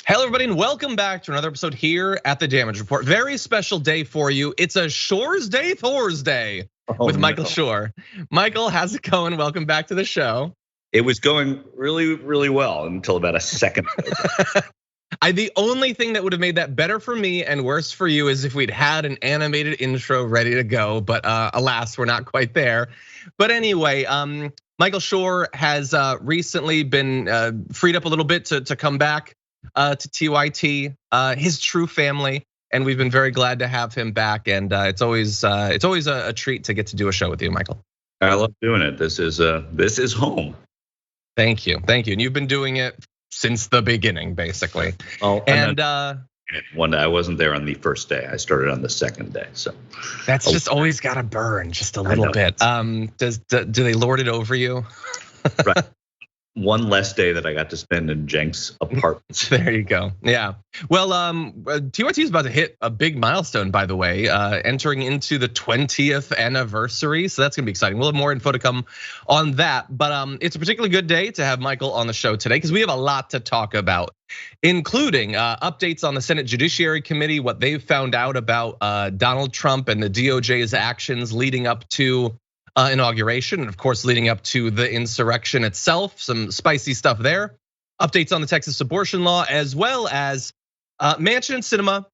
Hello, everybody, and welcome back to another episode here at the Damage Report. Very special day for you. It's a Shure's Day Thursday with Michael Shure. Michael, how's it going? Welcome back to the show. It was going really, really well until about a second ago. The only thing that would have made that better for me and worse for you is if we'd had an animated intro ready to go, but alas, we're not quite there. But anyway, Michael Shure has recently been freed up a little bit to come back to TYT, his true family, and we've been very glad to have him back. And it's always a treat to get to do a show with you, Michael. I love doing it. This is home. Thank you. And you've been doing it since the beginning, basically. Oh, and one day I wasn't there on the first day. I started on the second day. So that's just always got to burn just a little bit. Do they lord it over you? Right. One less day that I got to spend in Jenk's apartments. There you go. Yeah. Well, TYT is about to hit a big milestone, by the way, entering into the 20th anniversary. So that's gonna be exciting. We'll have more info to come on that. But it's a particularly good day to have Michael on the show today because we have a lot to talk about, including updates on the Senate Judiciary Committee, what they've found out about Donald Trump and the DOJ's actions leading up to inauguration, and of course, leading up to the insurrection itself, some spicy stuff there. Updates on the Texas abortion law, as well as Manchin and Sinema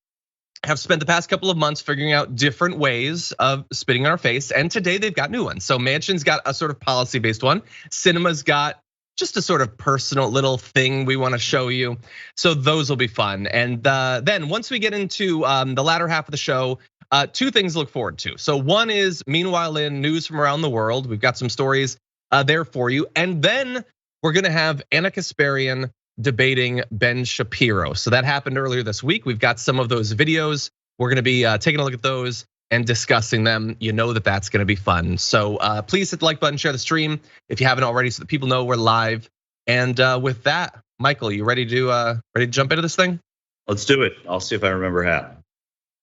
have spent the past couple of months figuring out different ways of spitting in our face, and today they've got new ones. So Manchin's got a sort of policy-based one. Sinema's got just a sort of personal little thing we want to show you. So those will be fun. And then once we get into the latter half of the show, two things to look forward to. So one is, meanwhile, in news from around the world, we've got some stories there for you. And then we're gonna have Anna Kasparian debating Ben Shapiro. So that happened earlier this week. We've got some of those videos. We're gonna be taking a look at those and discussing them. You know that that's gonna be fun. So please hit the like button, share the stream if you haven't already, so that people know we're live. And with that, Michael, you ready to jump into this thing? Let's do it. I'll see if I remember how.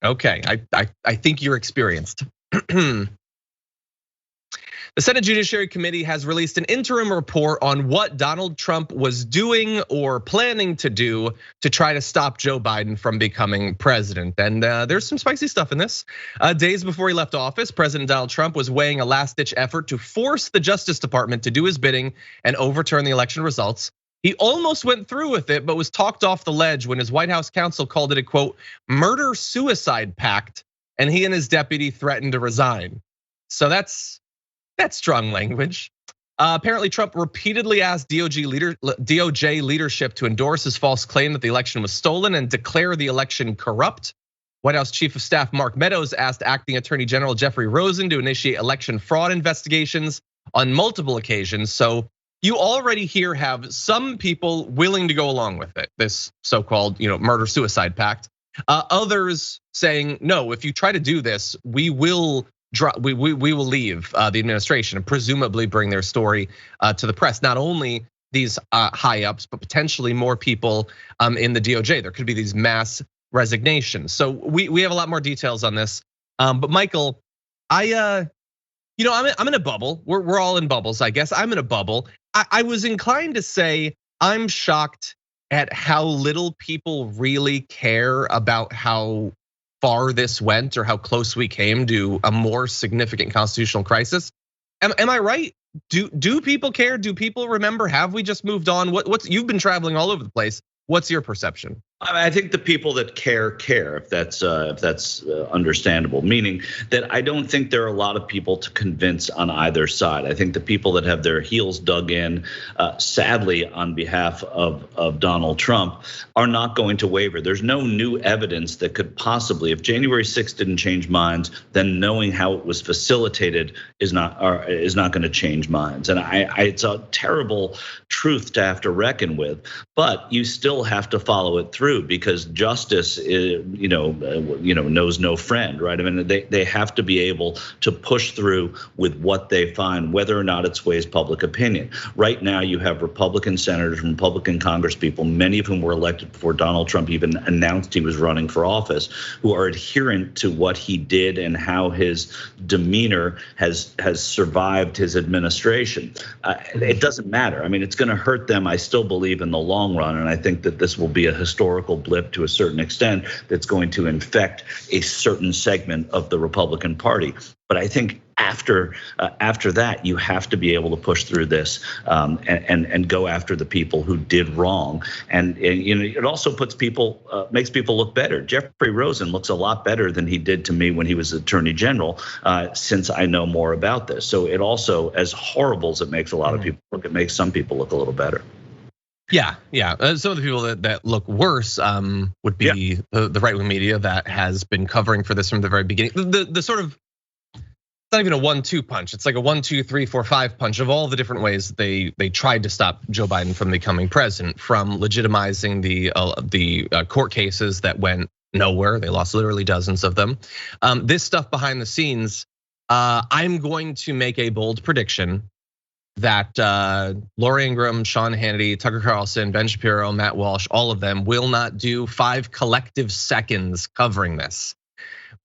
Okay, I think you're experienced. The Senate Judiciary Committee has released an interim report on what Donald Trump was doing or planning to do to try to stop Joe Biden from becoming president. And there's some spicy stuff in this. Days before he left office, President Donald Trump was weighing a last-ditch effort to force the Justice Department to do his bidding and overturn the election results. He almost went through with it, but was talked off the ledge when his White House counsel called it a, quote, murder-suicide pact, and he and his deputy threatened to resign. So that's strong language. Apparently, Trump repeatedly asked DOJ leadership to endorse his false claim that the election was stolen and declare the election corrupt. White House Chief of Staff Mark Meadows asked Acting Attorney General Jeffrey Rosen to initiate election fraud investigations on multiple occasions. So you already here have some people willing to go along with it, this so-called murder-suicide pact. Others saying, no, if you try to do this, we will leave the administration and presumably bring their story to the press. Not only these high ups, but potentially more people in the DOJ. There could be these mass resignations. So we have a lot more details on this. But Michael, I'm in a bubble. We're all in bubbles, I guess. I'm in a bubble. I was inclined to say I'm shocked at how little people really care about how far this went or how close we came to a more significant constitutional crisis. Am I right? Do people care? Do people remember? Have we just moved on? You've been traveling all over the place. What's your perception? I think the people that care, if that's understandable. Meaning that I don't think there are a lot of people to convince on either side. I think the people that have their heels dug in, sadly, on behalf of Donald Trump, are not going to waver. There's no new evidence that could possibly, if January 6th didn't change minds, then knowing how it was facilitated is not going to change minds. And it's a terrible truth to have to reckon with, but you still have to follow it through. Because justice, knows no friend, right? I mean, they have to be able to push through with what they find, whether or not it sways public opinion. Right now, you have Republican senators, Republican congresspeople, many of whom were elected before Donald Trump even announced he was running for office, who are adherent to what he did and how his demeanor has survived his administration. It doesn't matter. I mean, it's going to hurt them. I still believe in the long run, and I think that this will be a historical historical blip to a certain extent that's going to infect a certain segment of the Republican Party. But I think after that, you have to be able to push through this and go after the people who did wrong. And it also makes people look better. Jeffrey Rosen looks a lot better than he did to me when he was Attorney General, since I know more about this. So it also, as horrible as it makes a lot of people look, it makes some people look a little better. Yeah. Some of the people that look worse would be the right-wing media that has been covering for this from the very beginning. The sort of, it's not even a 1-2 punch. It's like a 1, 2, 3, 4, 5 punch of all the different ways they tried to stop Joe Biden from becoming president, from legitimizing the court cases that went nowhere. They lost literally dozens of them. This stuff behind the scenes, I'm going to make a bold prediction that Laura Ingraham, Sean Hannity, Tucker Carlson, Ben Shapiro, Matt Walsh, all of them will not do 5 collective seconds covering this.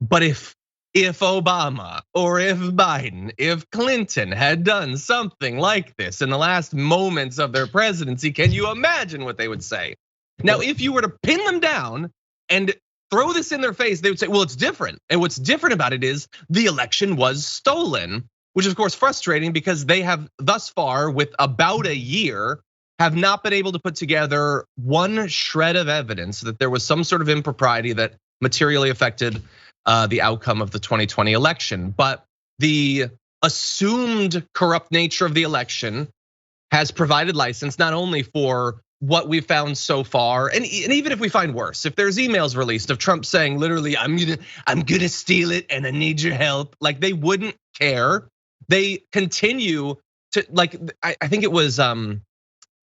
But if Obama or if Biden, if Clinton had done something like this in the last moments of their presidency, can you imagine what they would say? Now, if you were to pin them down and throw this in their face, they would say, well, it's different. And what's different about it is the election was stolen, which is of course frustrating because they have thus far, with about a year, have not been able to put together one shred of evidence that there was some sort of impropriety that materially affected the outcome of the 2020 election. But the assumed corrupt nature of the election has provided license not only for what we've found so far, and even if we find worse, if there's emails released of Trump saying literally, I'm gonna steal it and I need your help, like they wouldn't care. They continue to, like, I think it was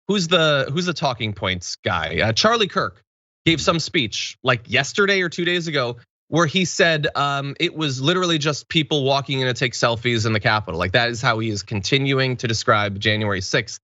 who's the talking points guy? Charlie Kirk gave some speech like yesterday or 2 days ago where he said it was literally just people walking in to take selfies in the Capitol. Like that is how he is continuing to describe January 6th.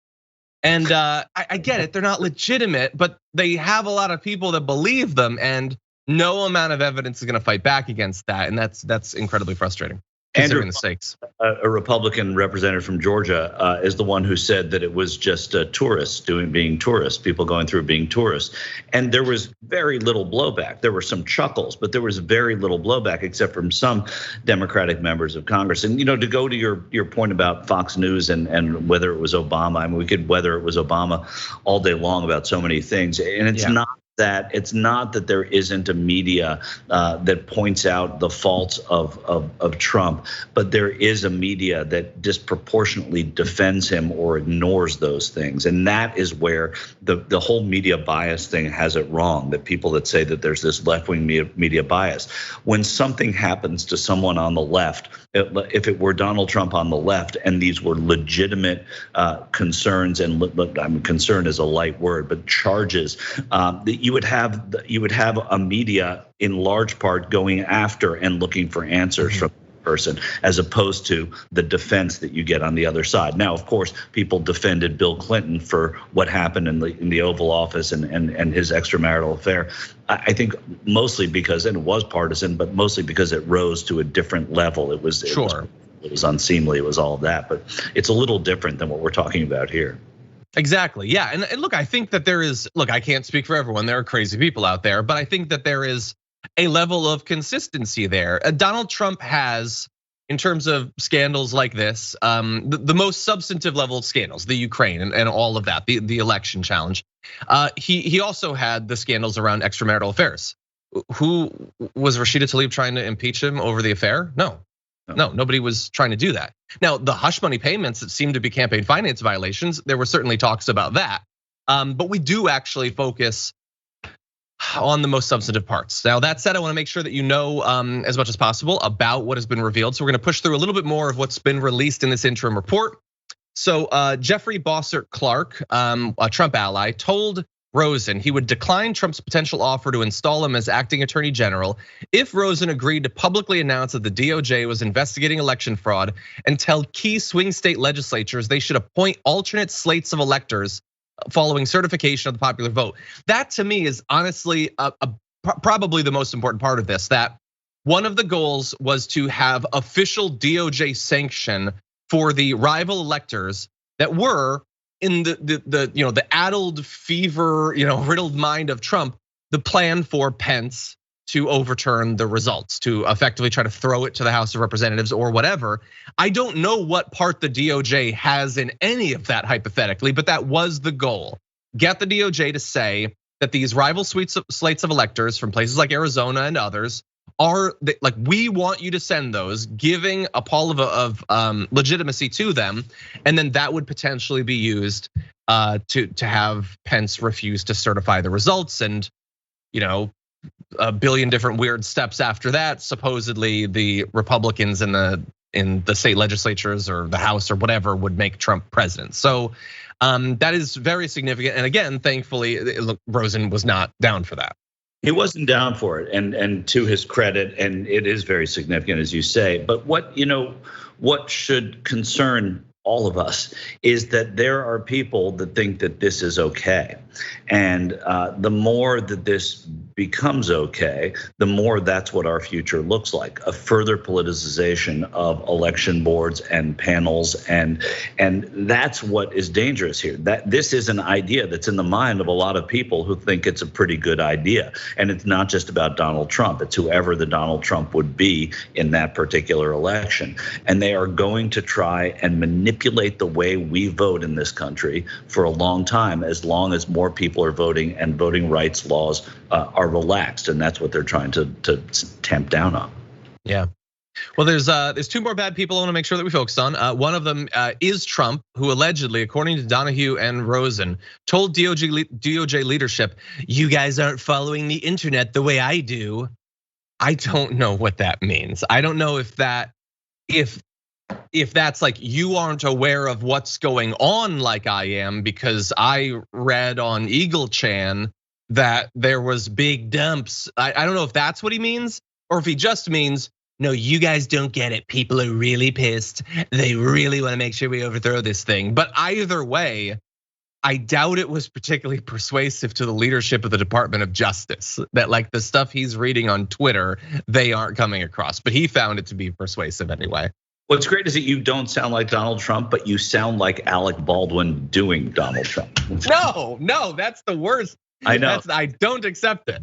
And I get it, they're not legitimate, but they have a lot of people that believe them, and no amount of evidence is gonna fight back against that. And that's incredibly frustrating. Andrew, the stakes. A Republican representative from Georgia is the one who said that it was just tourists being tourists, people going through being tourists. And there was very little blowback. There were some chuckles, but there was very little blowback except from some Democratic members of Congress. And to go to your point about Fox News and whether it was Obama, I mean, we could whether it was Obama all day long about so many things. And it's not that there isn't a media that points out the faults of Trump, but there is a media that disproportionately defends him or ignores those things. And that is where the whole media bias thing has it wrong, that people that say that there's this left-wing media bias. When something happens to someone on the left, if it were Donald Trump on the left and these were legitimate concerns, and concern is a light word, but charges, that you would have a media in large part going after and looking for answers from the person, as opposed to the defense that you get on the other side. Now, of course, people defended Bill Clinton for what happened in the Oval Office and his extramarital affair. I think mostly because, and it was partisan, but mostly because it rose to a different level. It was unseemly. It was all of that, but it's a little different than what we're talking about here. Exactly, yeah, and look, I think that there is, look, I can't speak for everyone, there are crazy people out there, but I think that there is a level of consistency there. Donald Trump has, in terms of scandals like this, the most substantive level of scandals, the Ukraine and all of that, the election challenge. He also had the scandals around extramarital affairs. Who was Rashida Tlaib trying to impeach him over the affair? No, nobody was trying to do that. Now, the hush money payments that seemed to be campaign finance violations, there were certainly talks about that. But we do actually focus on the most substantive parts. Now, that said, I wanna make sure that you know as much as possible about what has been revealed. So we're gonna push through a little bit more of what's been released in this interim report. So Jeffrey Bossert Clark, a Trump ally, told Rosen he would decline Trump's potential offer to install him as acting attorney general if Rosen agreed to publicly announce that the DOJ was investigating election fraud and tell key swing state legislatures they should appoint alternate slates of electors following certification of the popular vote. That to me is honestly probably the most important part of this, that one of the goals was to have official DOJ sanction for the rival electors that were in the addled fever, riddled mind of Trump, the plan for Pence to overturn the results, to effectively try to throw it to the House of Representatives or whatever. I don't know what part the DOJ has in any of that hypothetically, but that was the goal. Get the DOJ to say that these rival slates of electors from places like Arizona and others are like, we want you to send those, giving a pall of legitimacy to them, and then that would potentially be used to have Pence refuse to certify the results, and a billion different weird steps after that. Supposedly, the Republicans in the state legislatures or the House or whatever would make Trump president. So that is very significant. And again, thankfully, Rosen was not down for that. He wasn't down for it, and to his credit, and it is very significant, as you say. But what should concern all of us is that there are people that think that this is okay, and the more that this becomes okay, the more that's what our future looks like: a further politicization of election boards and panels, and that's what is dangerous here. That this is an idea that's in the mind of a lot of people who think it's a pretty good idea, and it's not just about Donald Trump; it's whoever the Donald Trump would be in that particular election, and they are going to try and manipulate the way we vote in this country for a long time, as long as more people are voting and voting rights laws are relaxed, and that's what they're trying to tamp down on. Yeah. Well, there's two more bad people I want to make sure that we focus on. One of them is Trump, who allegedly, according to Donahue and Rosen, told DOJ leadership, "You guys aren't following the internet the way I do." I don't know what that means. I don't know if that's like, you aren't aware of what's going on like I am, because I read on Eagle Chan that there was big dumps. I don't know if that's what he means, or if he just means, no, you guys don't get it. People are really pissed. They really want to make sure we overthrow this thing. But either way, I doubt it was particularly persuasive to the leadership of the Department of Justice, that like the stuff he's reading on Twitter, they aren't coming across. But he found it to be persuasive anyway. What's great is that you don't sound like Donald Trump, but you sound like Alec Baldwin doing Donald Trump. No, that's the worst. I know. I don't accept it.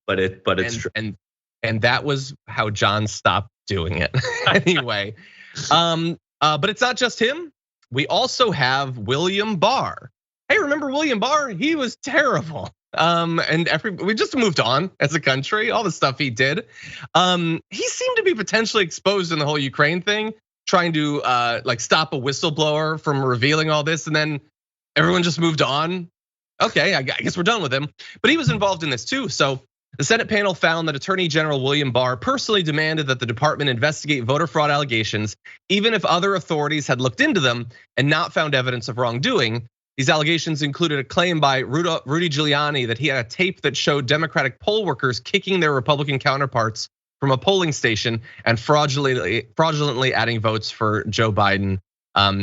But it's true. And that was how John stopped doing it. Anyway, but it's not just him. We also have William Barr. Hey, remember William Barr? He was terrible. We just moved on as a country, all the stuff he did. He seemed to be potentially exposed in the whole Ukraine thing, trying to like stop a whistleblower from revealing all this, and then everyone just moved on. Okay, I guess we're done with him. But he was involved in this too. So the Senate panel found that Attorney General William Barr personally demanded that the department investigate voter fraud allegations, even if other authorities had looked into them and not found evidence of wrongdoing. These allegations included a claim by Rudy Giuliani that he had a tape that showed Democratic poll workers kicking their Republican counterparts from a polling station and fraudulently adding votes for Joe Biden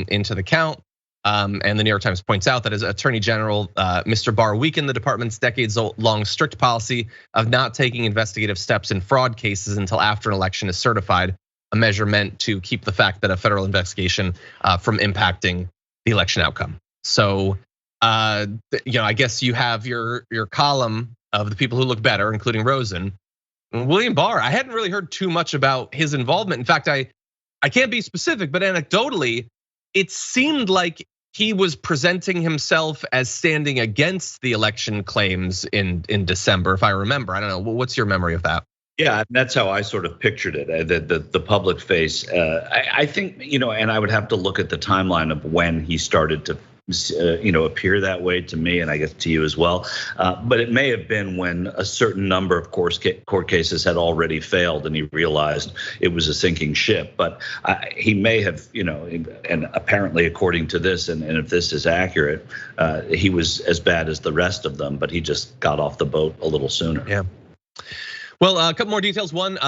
into the count. And the New York Times points out that as Attorney General, Mr. Barr weakened the department's decades-long strict policy of not taking investigative steps in fraud cases until after an election is certified, a measure meant to keep the fact that a federal investigation from impacting the election outcome. So, I guess you have your column of the people who look better, including Rosen. William Barr, I hadn't really heard too much about his involvement. In fact, I can't be specific, but anecdotally, it seemed like he was presenting himself as standing against the election claims in December, if I remember. I don't know. What's your memory of that? Yeah, that's how I sort of pictured it. The public face. I think, and I would have to look at the timeline of when he started to appear that way to me, and I guess to you as well. But it may have been when a certain number of court cases had already failed, and he realized it was a sinking ship. But he may have, and apparently, according to this, and if this is accurate, he was as bad as the rest of them, but he just got off the boat a little sooner. Yeah. Well, a couple more details. One,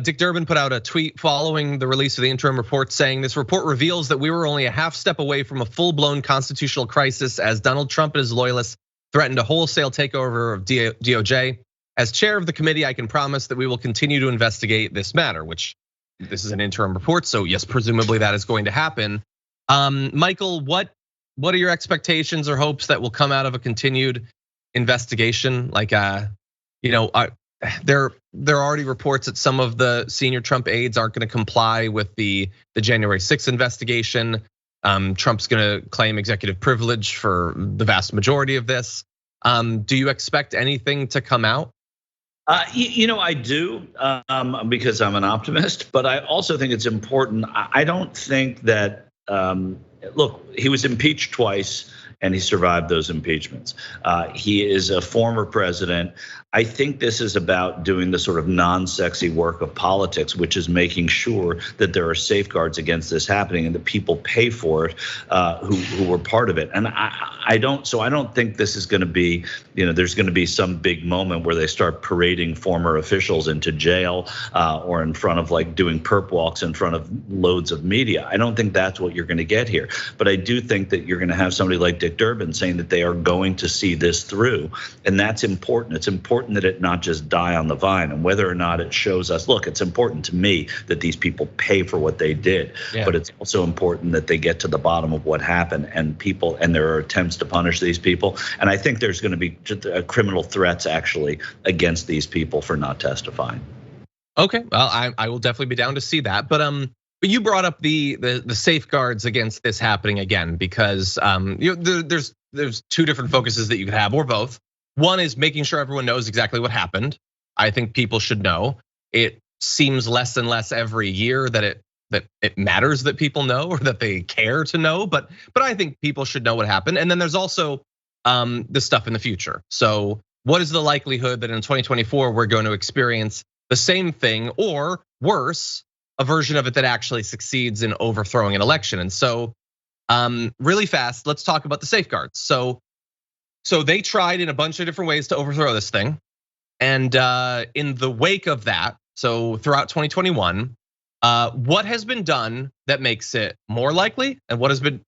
Dick Durbin put out a tweet following the release of the interim report saying, "This report reveals that we were only a half step away from a full-blown constitutional crisis as Donald Trump and his loyalists threatened a wholesale takeover of DOJ. As chair of the committee, I can promise that we will continue to investigate this matter," which this is an interim report, so yes, presumably that is going to happen. Michael, what are your expectations or hopes that will come out of a continued investigation? Like, you know, there are already reports that some of the senior Trump aides aren't going to comply with the January 6th investigation. Trump's going to claim executive privilege for the vast majority of this. Do you expect anything to come out? I do because I'm an optimist, but I also think it's important. I don't think that, look, he was impeached twice and he survived those impeachments. He is a former president. I think this is about doing the sort of non-sexy work of politics, which is making sure that there are safeguards against this happening and that people pay for it who were part of it. And I don't think this is going to be, there's going to be some big moment where they start parading former officials into jail or in front of like doing perp walks in front of loads of media. I don't think that's what you're going to get here. But I do think that you're going to have somebody like Dick Durbin saying that they are going to see this through. And that's important. It's important that it not just die on the vine, and whether or not it shows us, look, it's important to me that these people pay for what they did, but it's also important that they get to the bottom of what happened and there are attempts to punish these people. And I think there's going to be criminal threats actually against these people for not testifying. Okay, well, I will definitely be down to see that. But you brought up the safeguards against this happening again, because there's two different focuses that you could have, or both. One is making sure everyone knows exactly what happened. I think people should know. It seems less and less every year that it matters that people know or that they care to know, but I think people should know what happened. And then there's also the stuff in the future. So what is the likelihood that in 2024 we're going to experience the same thing, or worse, a version of it that actually succeeds in overthrowing an election? And so really fast, let's talk about the safeguards. So they tried in a bunch of different ways to overthrow this thing. And in the wake of that, so throughout 2021, what has been done that makes it more likely, and what has been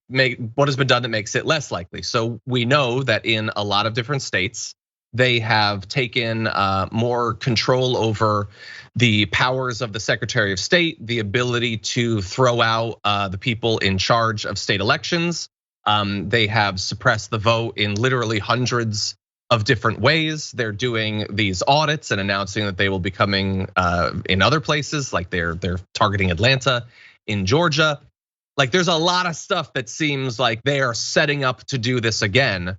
done that makes it less likely? So we know that in a lot of different states, they have taken more control over the powers of the Secretary of State, the ability to throw out the people in charge of state elections. They have suppressed the vote in literally hundreds of different ways. They're doing these audits and announcing that they will be coming in other places, like they're targeting Atlanta, in Georgia. Like there's a lot of stuff that seems like they are setting up to do this again.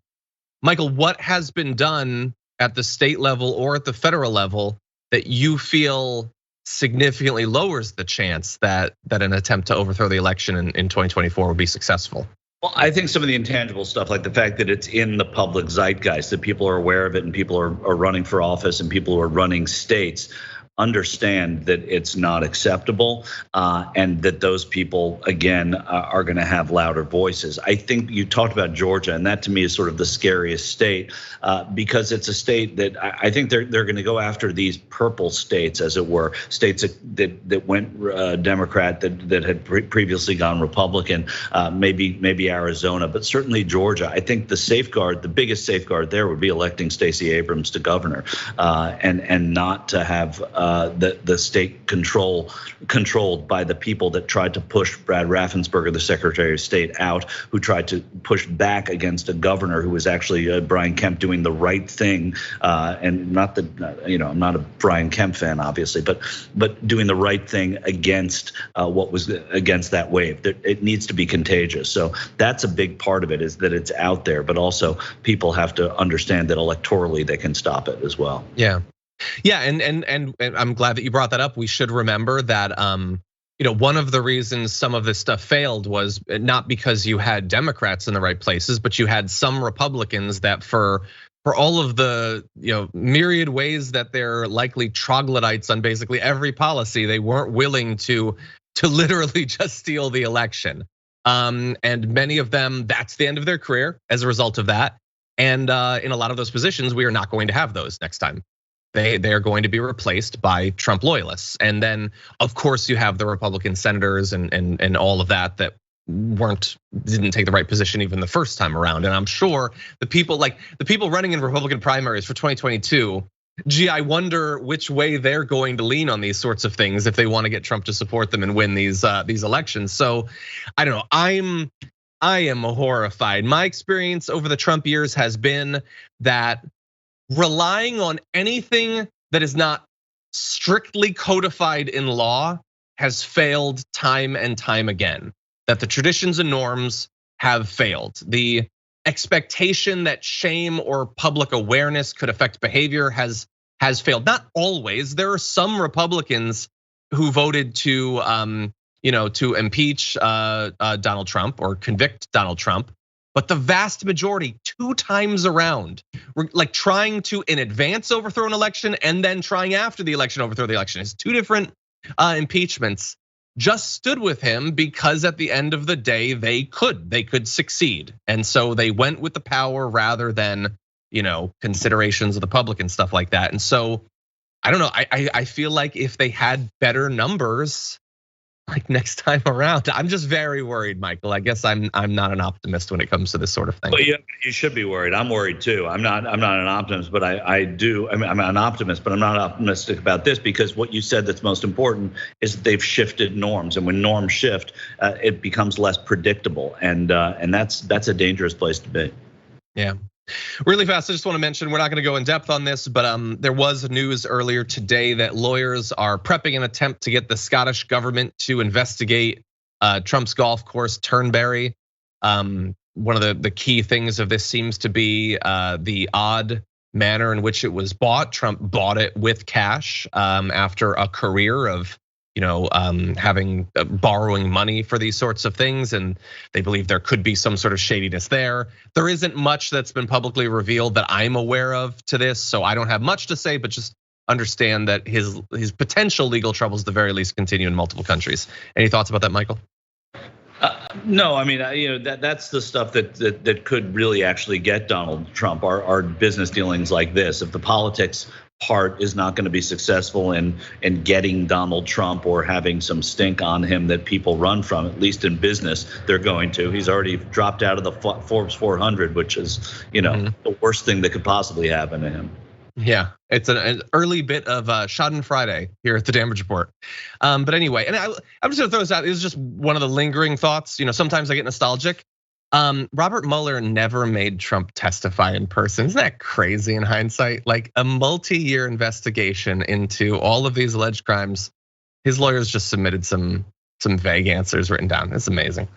Michael, what has been done at the state level or at the federal level that you feel significantly lowers the chance that an attempt to overthrow the election in 2024 will be successful? Well, I think some of the intangible stuff, like the fact that it's in the public zeitgeist, that people are aware of it and people are running for office and people who are running states understand that it's not acceptable, and that those people again are going to have louder voices. I think you talked about Georgia, and that to me is sort of the scariest state because it's a state that I think they're going to go after these purple states, as it were, states that went Democrat, that had previously gone Republican, maybe Arizona, but certainly Georgia. I think the biggest safeguard there would be electing Stacey Abrams to governor, and not to have the state controlled by the people that tried to push Brad Raffensperger, the Secretary of State, out, who tried to push back against a governor who was actually Brian Kemp doing the right thing, and not that I'm not a Brian Kemp fan, obviously, but doing the right thing against what was against that wave. It needs to be contagious. So that's a big part of it, is that it's out there, but also people have to understand that electorally they can stop it as well. Yeah, and I'm glad that you brought that up. We should remember that one of the reasons some of this stuff failed was not because you had Democrats in the right places, but you had some Republicans that for all of the myriad ways that they're likely troglodytes on basically every policy, they weren't willing to literally just steal the election. And many of them, that's the end of their career as a result of that. And in a lot of those positions, we are not going to have those next time. They are going to be replaced by Trump loyalists. And then of course you have the Republican senators and all of that didn't take the right position even the first time around. And I'm sure the people running in Republican primaries for 2022, I wonder which way they're going to lean on these sorts of things if they want to get Trump to support them and win these elections. So I don't know, I am horrified. My experience over the Trump years has been that relying on anything that is not strictly codified in law has failed time and time again. That the traditions and norms have failed. The expectation that shame or public awareness could affect behavior has failed. Not always. There are some Republicans who voted to to impeach Donald Trump or convict Donald Trump. But the vast majority, 2 times around, like trying to in advance overthrow an election and then trying after the election overthrow the election. It's 2 different impeachments. Just stood with him because at the end of the day, they could succeed. And so they went with the power rather than, considerations of the public and stuff like that. And so I don't know, I feel like if they had better numbers, like next time around, I'm just very worried, Michael. I guess I'm not an optimist when it comes to this sort of thing. Well, yeah, you should be worried. I'm worried too. I'm not an optimist, but I'm an optimist, but I'm not optimistic about this because what you said that's most important is that they've shifted norms, and when norms shift, it becomes less predictable, and that's a dangerous place to be. Yeah. Really fast, I just want to mention, we're not going to go in depth on this, but there was news earlier today that lawyers are prepping an attempt to get the Scottish government to investigate Trump's golf course, Turnberry. One of the key things of this seems to be the odd manner in which it was bought. Trump bought it with cash after a career of borrowing money for these sorts of things, and they believe there could be some sort of shadiness there. There isn't much that's been publicly revealed that I'm aware of to this, so I don't have much to say, but just understand that his potential legal troubles at the very least continue in multiple countries. Any thoughts about that, Michael? No, I mean, that's the stuff that could really actually get Donald Trump. Our business dealings like this, if the politics part is not going to be successful in getting Donald Trump or having some stink on him that people run from, at least in business, they're going to. He's already dropped out of the Forbes 400, which is, the worst thing that could possibly happen to him. Yeah, it's an early bit of Schadenfreude here at the Damage Report. But anyway, and I'm just gonna throw this out. It was just one of the lingering thoughts. Sometimes I get nostalgic. Robert Mueller never made Trump testify in person. Isn't that crazy in hindsight? Like a multi-year investigation into all of these alleged crimes. His lawyers just submitted some vague answers written down. It's amazing.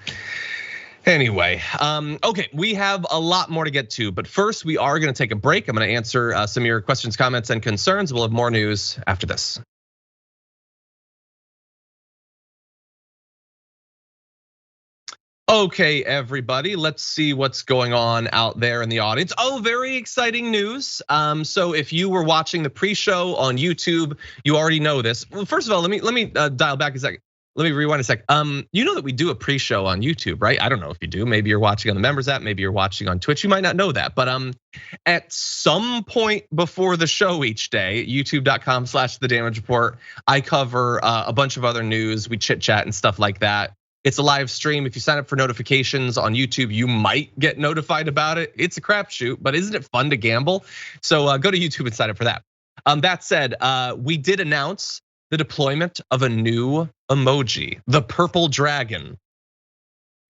Anyway, okay, we have a lot more to get to, but first we are gonna take a break. I'm gonna answer some of your questions, comments, and concerns. We'll have more news after this. Okay, everybody, let's see what's going on out there in the audience. Oh, very exciting news. So if you were watching the pre-show on YouTube, you already know this. Well, first of all, let me dial back a second. Let me rewind a sec. You know that we do a pre-show on YouTube, right? I don't know if you do. Maybe you're watching on the members app. Maybe you're watching on Twitch. You might not know that, but at some point before the show each day, youtube.com/The Damage Report, I cover a bunch of other news. We chit chat and stuff like that. It's a live stream. If you sign up for notifications on YouTube, you might get notified about it. It's a crapshoot, but isn't it fun to gamble? So go to YouTube and sign up for that. That said, we did announce the deployment of a new emoji, the purple dragon.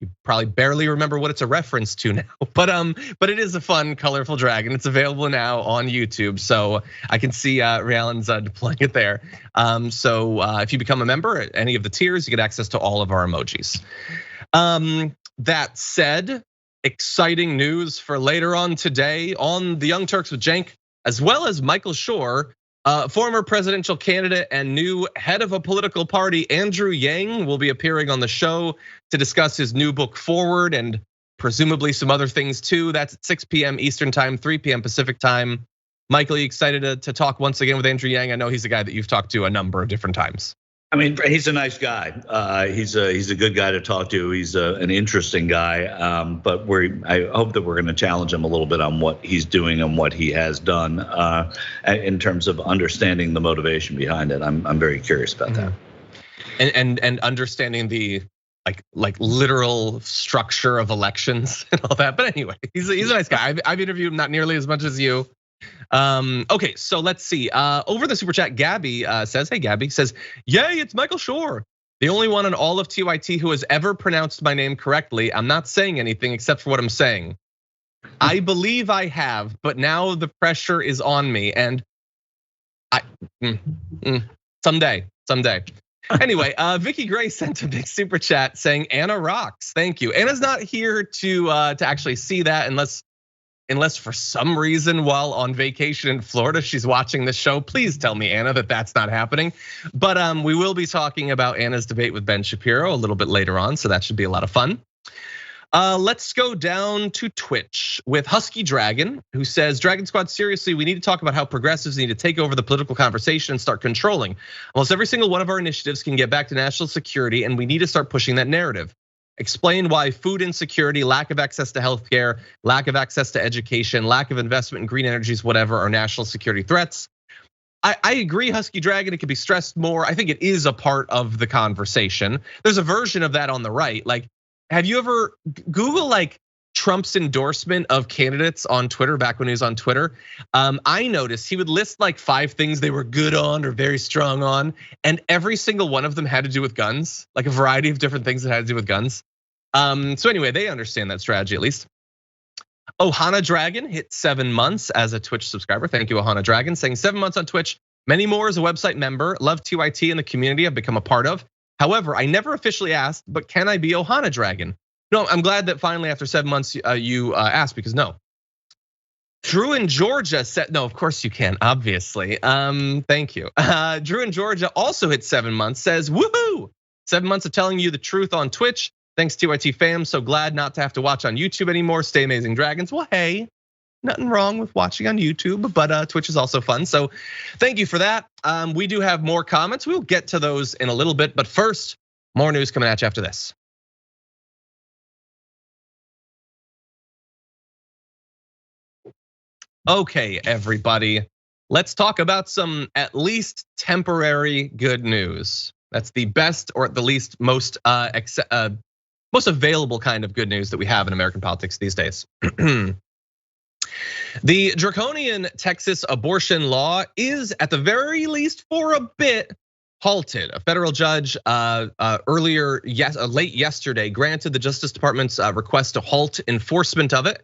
You probably barely remember what it's a reference to now, but it is a fun, colorful dragon. It's available now on YouTube, so I can see Realan's deploying it there. So if you become a member at any of the tiers, you get access to all of our emojis. That said, exciting news for later on today on the Young Turks with Cenk, as well as Michael Shure. Former presidential candidate and new head of a political party, Andrew Yang, will be appearing on the show to discuss his new book Forward and presumably some other things too. That's at 6 p.m. Eastern time, 3 p.m. Pacific time. Michael, are you excited to talk once again with Andrew Yang? I know he's a guy that you've talked to a number of different times. I mean, he's a nice guy. He's a good guy to talk to. He's an interesting guy. But I hope that we're going to challenge him a little bit on what he's doing and what he has done in terms of understanding the motivation behind it. I'm very curious about that. And understanding the like literal structure of elections and all that. But anyway, he's a nice guy. I've interviewed him not nearly as much as you. Okay, so let's see. Over the super chat, Gabby says, "Hey, Gabby says, yay, it's Michael Shure, the only one in all of TYT who has ever pronounced my name correctly. I'm not saying anything except for what I'm saying." I believe I have, but now the pressure is on me, and someday. Anyway, Vicky Gray sent a big super chat saying Anna rocks. Thank you. Anna's not here to actually see that unless for some reason while on vacation in Florida she's watching this show. Please tell me, Anna, that that's not happening. But we will be talking about Anna's debate with Ben Shapiro a little bit later on, so that should be a lot of fun. Let's go down to Twitch with Husky Dragon, who says, Dragon Squad, seriously, we need to talk about how progressives need to take over the political conversation and start controlling. Almost every single one of our initiatives can get back to national security, and we need to start pushing that narrative. Explain why food insecurity, lack of access to healthcare, lack of access to education, lack of investment in green energies, whatever, are national security threats. I agree, Husky Dragon, it could be stressed more. I think it is a part of the conversation. There's a version of that on the right. Like, have you ever Google like Trump's endorsement of candidates on Twitter back when he was on Twitter? I noticed he would list like 5 things they were good on or very strong on, and every single one of them had to do with guns, like a variety of different things that had to do with guns. So anyway, they understand that strategy at least. Ohana Dragon hit 7 months as a Twitch subscriber. Thank you, Ohana Dragon, saying 7 months on Twitch, many more as a website member. Love TYT and the community I've become a part of. However, I never officially asked, but can I be Ohana Dragon? No, I'm glad that finally after 7 months you asked, because no. Drew in Georgia said, no, of course you can, obviously. Thank you. Drew in Georgia also hit 7 months, says, woohoo! 7 months of telling you the truth on Twitch. Thanks TYT fam, so glad not to have to watch on YouTube anymore. Stay amazing dragons. Well, hey, nothing wrong with watching on YouTube, but Twitch is also fun. So thank you for that. We do have more comments. We'll get to those in a little bit, but first, more news coming at you after this. Okay, everybody, let's talk about some at least temporary good news. That's the best, or at the least most available kind of good news that we have in American politics these days. The draconian Texas abortion law is, at the very least for a bit, halted. A federal judge late yesterday granted the Justice Department's request to halt enforcement of it.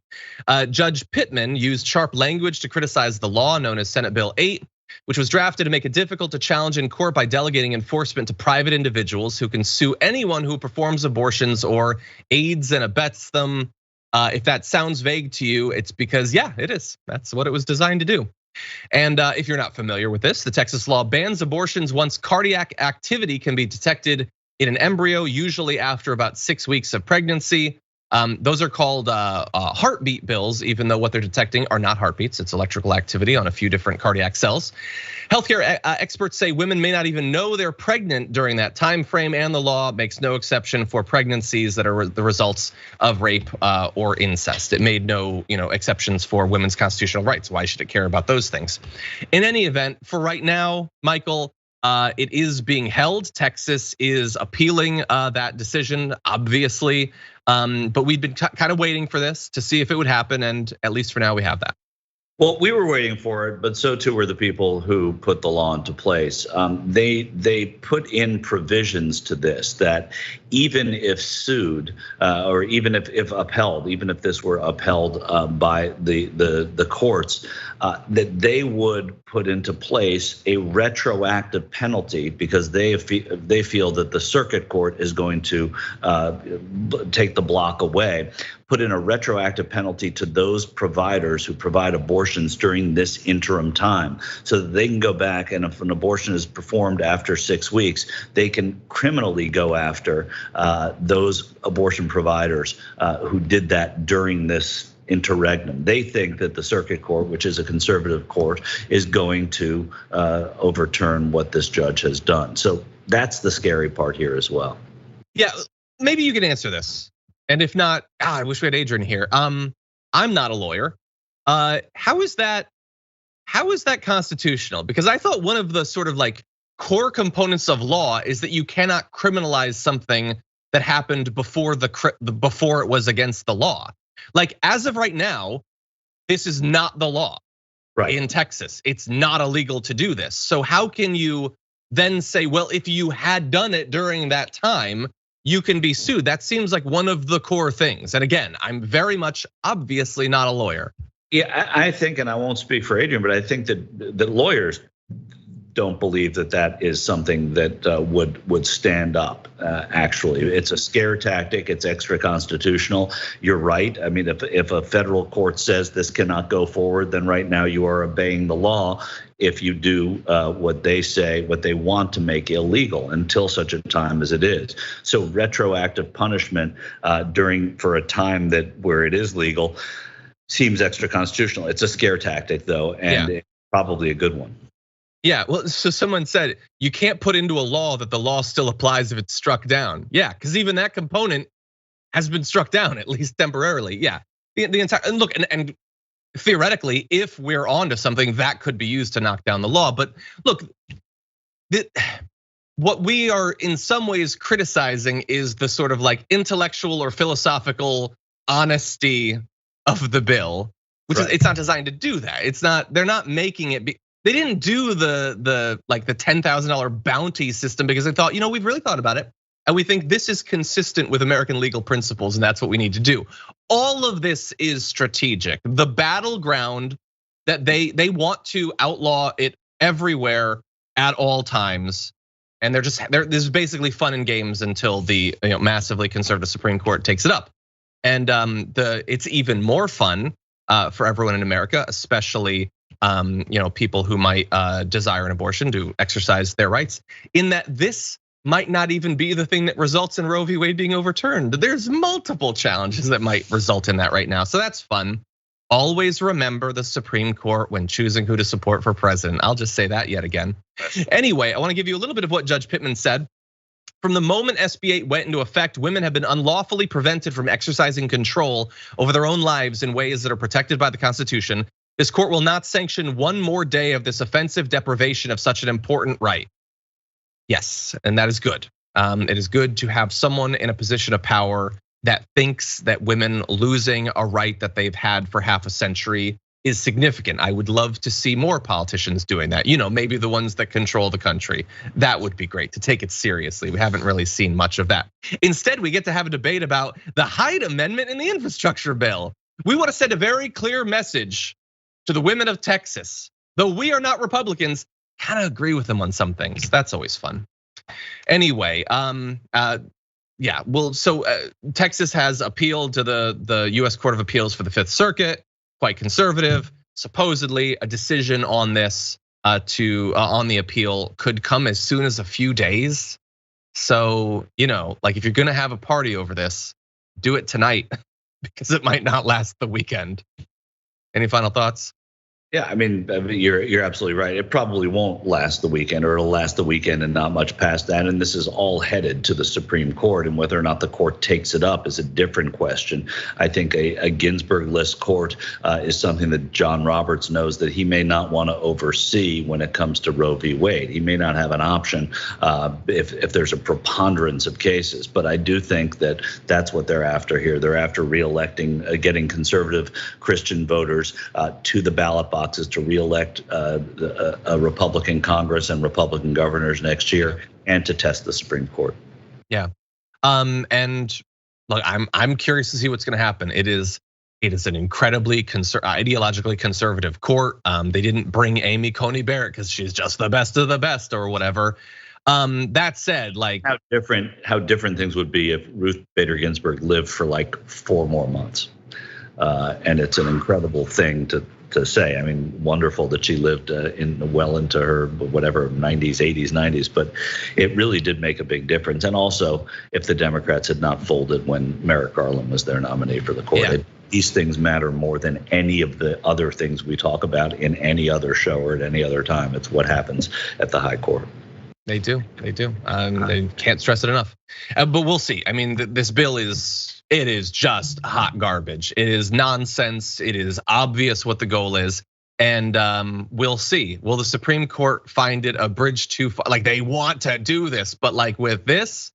Judge Pittman used sharp language to criticize the law known as Senate Bill 8, which was drafted to make it difficult to challenge in court by delegating enforcement to private individuals who can sue anyone who performs abortions or aids and abets them. If that sounds vague to you, it's because, yeah, it is. That's what it was designed to do. And if you're not familiar with this, the Texas law bans abortions once cardiac activity can be detected in an embryo, usually after about 6 weeks of pregnancy. Those are called heartbeat bills, even though what they're detecting are not heartbeats, it's electrical activity on a few different cardiac cells. Healthcare experts say women may not even know they're pregnant during that time frame, and the law makes no exception for pregnancies that are the results of rape or incest. It made no exceptions for women's constitutional rights. Why should it care about those things? In any event, for right now, Michael, it is being held. Texas is appealing that decision, obviously. But we've been kind of waiting for this to see if it would happen, and at least for now we have that. Well, we were waiting for it, but so too were the people who put the law into place. They put in provisions to this that even if sued, or even if upheld, even if this were upheld by the courts, that they would put into place a retroactive penalty, because they feel that the circuit court is going to take the block away. Put in a retroactive penalty to those providers who provide abortions during this interim time, so that they can go back, and if an abortion is performed after 6 weeks, they can criminally go after those abortion providers who did that during this interregnum. They think that the circuit court, which is a conservative court, is going to overturn what this judge has done. So that's the scary part here as well. Yeah, maybe you can answer this. And if not, I wish we had Adrian here. I'm not a lawyer. How is that constitutional? Because I thought one of the sort of like core components of law is that you cannot criminalize something that happened before it was against the law. Like, as of right now, this is not the law in Texas. It's not illegal to do this. So how can you then say, well, if you had done it during that time, you can be sued. That seems like one of the core things. And again, I'm very much obviously not a lawyer. Yeah, I think, and I won't speak for Adrian, but I think that lawyers don't believe that is something that would stand up. Actually, it's a scare tactic. It's extra constitutional. You're right. I mean, if a federal court says this cannot go forward, then right now you are obeying the law. If you do what they say, what they want to make illegal, until such a time as it is. So retroactive punishment for a time where it is legal seems extra constitutional. It's a scare tactic though, and it's probably a good one. Yeah, well, so someone said you can't put into a law that the law still applies if it's struck down. Yeah, because even that component has been struck down, at least temporarily. Yeah, the entire, and look, and theoretically, if we're onto something, that could be used to knock down the law. But look, what we are in some ways criticizing is the sort of like intellectual or philosophical honesty of the bill, which is, it's not designed to do that. It's not, they're not making it be. They didn't do the $10,000 bounty system because they thought, we've really thought about it. And we think this is consistent with American legal principles, and that's what we need to do. All of this is strategic. The battleground that they want to outlaw it everywhere at all times. And this is basically fun and games until the massively conservative Supreme Court takes it up. And it's even more fun for everyone in America, especially people who might desire an abortion to exercise their rights, in that this might not even be the thing that results in Roe v. Wade being overturned. There's multiple challenges that might result in that right now. So that's fun. Always remember the Supreme Court when choosing who to support for president. I'll just say that yet again. Anyway, I want to give you a little bit of what Judge Pittman said. From the moment SB 8 went into effect, women have been unlawfully prevented from exercising control over their own lives in ways that are protected by the Constitution. This court will not sanction one more day of this offensive deprivation of such an important right. Yes, and that is good. It is good to have someone in a position of power that thinks that women losing a right that they've had for half a century is significant. I would love to see more politicians doing that. Maybe the ones that control the country. That would be great, to take it seriously. We haven't really seen much of that. Instead, we get to have a debate about the Hyde Amendment in the infrastructure bill. We want to send a very clear message to the women of Texas. Though we are not Republicans, kind of agree with them on some things. That's always fun. Anyway, Texas has appealed to the US Court of Appeals for the Fifth Circuit, quite conservative. Supposedly a decision on this on the appeal could come as soon as a few days. So, if you're gonna have a party over this, do it tonight because it might not last the weekend. Any final thoughts? Yeah, I mean, you're absolutely right. It probably won't last the weekend, or it'll last the weekend and not much past that. And this is all headed to the Supreme Court, and whether or not the court takes it up is a different question. I think a Ginsburg-less court is something that John Roberts knows that he may not want to oversee when it comes to Roe v. Wade. He may not have an option if there's a preponderance of cases. But I do think that that's what they're after here. They're after reelecting, getting conservative Christian voters to the ballot box. Is to reelect a Republican Congress and Republican governors next year, and to test the Supreme Court. Yeah, and look, I'm curious to see what's going to happen. It is an incredibly ideologically conservative court. They didn't bring Amy Coney Barrett because she's just the best of the best or whatever. That said, how different things would be if Ruth Bader Ginsburg lived for like 4 more months, and it's an incredible thing to say. I mean, wonderful that she lived well into her 90s, 80s, 90s, but it really did make a big difference. And also, if the Democrats had not folded when Merrick Garland was their nominee for the court, these things matter more than any of the other things we talk about in any other show or at any other time. It's what happens at the high court. They do. They can't stress it enough. But we'll see. I mean, this bill is just hot garbage. It is nonsense. It is obvious what the goal is. And we'll see. Will the Supreme Court find it a bridge too far? Like, they want to do this, but like with this,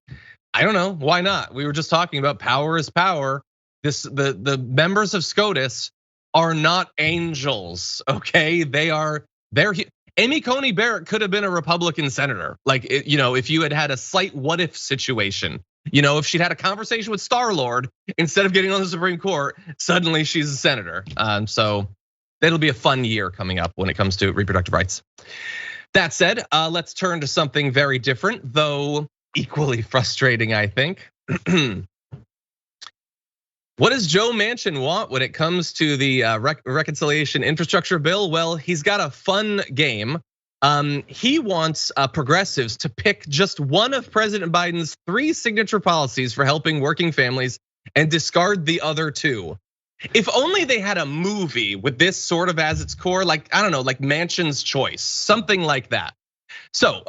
I don't know, why not? We were just talking about power is power. The members of SCOTUS are not angels, okay? They're Amy Coney Barrett could have been a Republican senator. Like, if you had a slight what if situation, If she'd had a conversation with Star-Lord instead of getting on the Supreme Court, suddenly she's a senator. So that'll be a fun year coming up when it comes to reproductive rights. That said, let's turn to something very different, though equally frustrating, I think. What does Joe Manchin want when it comes to the reconciliation infrastructure bill? Well, he's got a fun game. He wants progressives to pick just one of President Biden's 3 signature policies for helping working families and discard the other 2. If only they had a movie with this sort of as its core, like, I don't know, like Manchin's Choice, something like that. So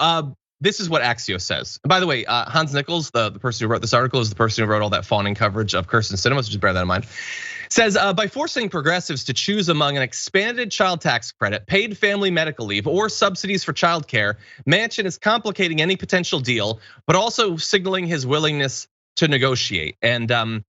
this is what Axios says. By the way, Hans Nichols, the person who wrote this article, is the person who wrote all that fawning coverage of Kirsten Sinema, so just bear that in mind. Says, by forcing progressives to choose among an expanded child tax credit, paid family medical leave, or subsidies for childcare, Manchin is complicating any potential deal, but also signaling his willingness to negotiate. And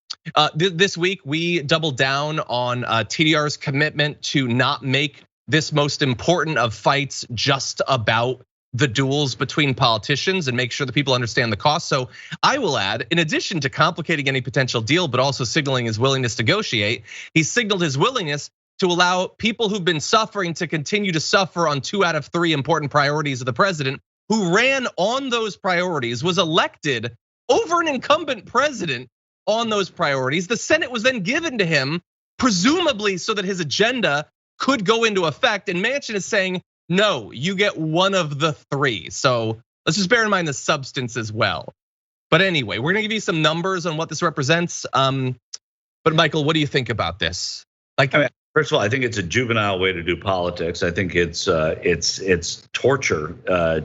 this week, we doubled down on TDR's commitment to not make this most important of fights just about the duels between politicians and make sure that people understand the cost. So I will add, in addition to complicating any potential deal, but also signaling his willingness to negotiate, he signaled his willingness to allow people who've been suffering to continue to suffer on 2 out of 3 important priorities of the president, who ran on those priorities, was elected over an incumbent president on those priorities. The Senate was then given to him, presumably so that his agenda could go into effect. And Manchin is saying, no, you get one of the 3. So let's just bear in mind the substance as well. But anyway, we're gonna give you some numbers on what this represents. But Michael, what do you think about this? Like, I mean, first of all, I think it's a juvenile way to do politics. I think it's torture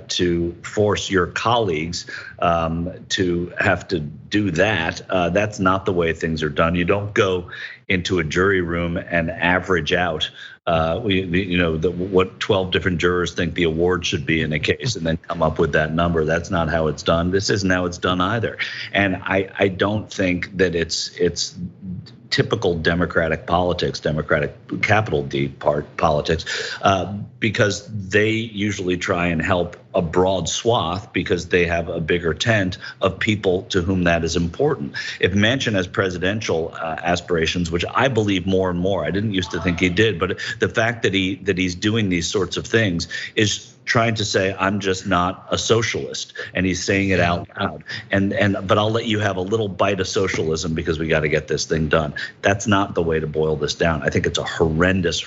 to force your colleagues to have to do that. That's not the way things are done. You don't go into a jury room and average out what 12 different jurors think the award should be in a case and then come up with that number. That's not how it's done. This isn't how it's done either. And I don't think that it's typical Democratic politics, Democratic capital D politics, because they usually try and help a broad swath because they have a bigger tent of people to whom that is important. If Manchin has presidential aspirations, which I believe more and more, I didn't used to think he did, but the fact that he's doing these sorts of things is trying to say, I'm just not a socialist, and he's saying it out loud. But I'll let you have a little bite of socialism because we got to get this thing done. That's not the way to boil this down. I think it's a horrendous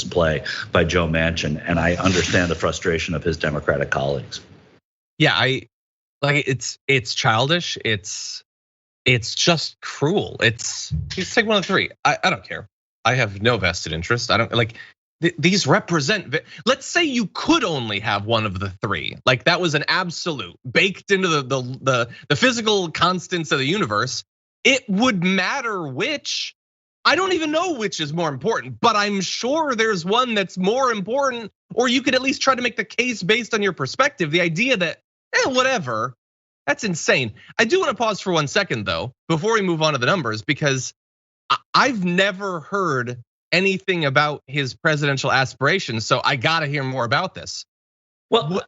play by Joe Manchin, and I understand the frustration of his Democratic colleagues. Yeah, it's childish. It's just cruel. Just take one of the 3. I don't care. I have no vested interest. I don't like. These represent, let's say you could only have one of the 3, like that was an absolute baked into the physical constants of the universe. It would matter which. I don't even know which is more important, but I'm sure there's one that's more important, or you could at least try to make the case based on your perspective. The idea that, whatever, that's insane. I do want to pause for 1 second though, before we move on to the numbers, because I've never heard anything about his presidential aspirations, so I gotta hear more about this. Well,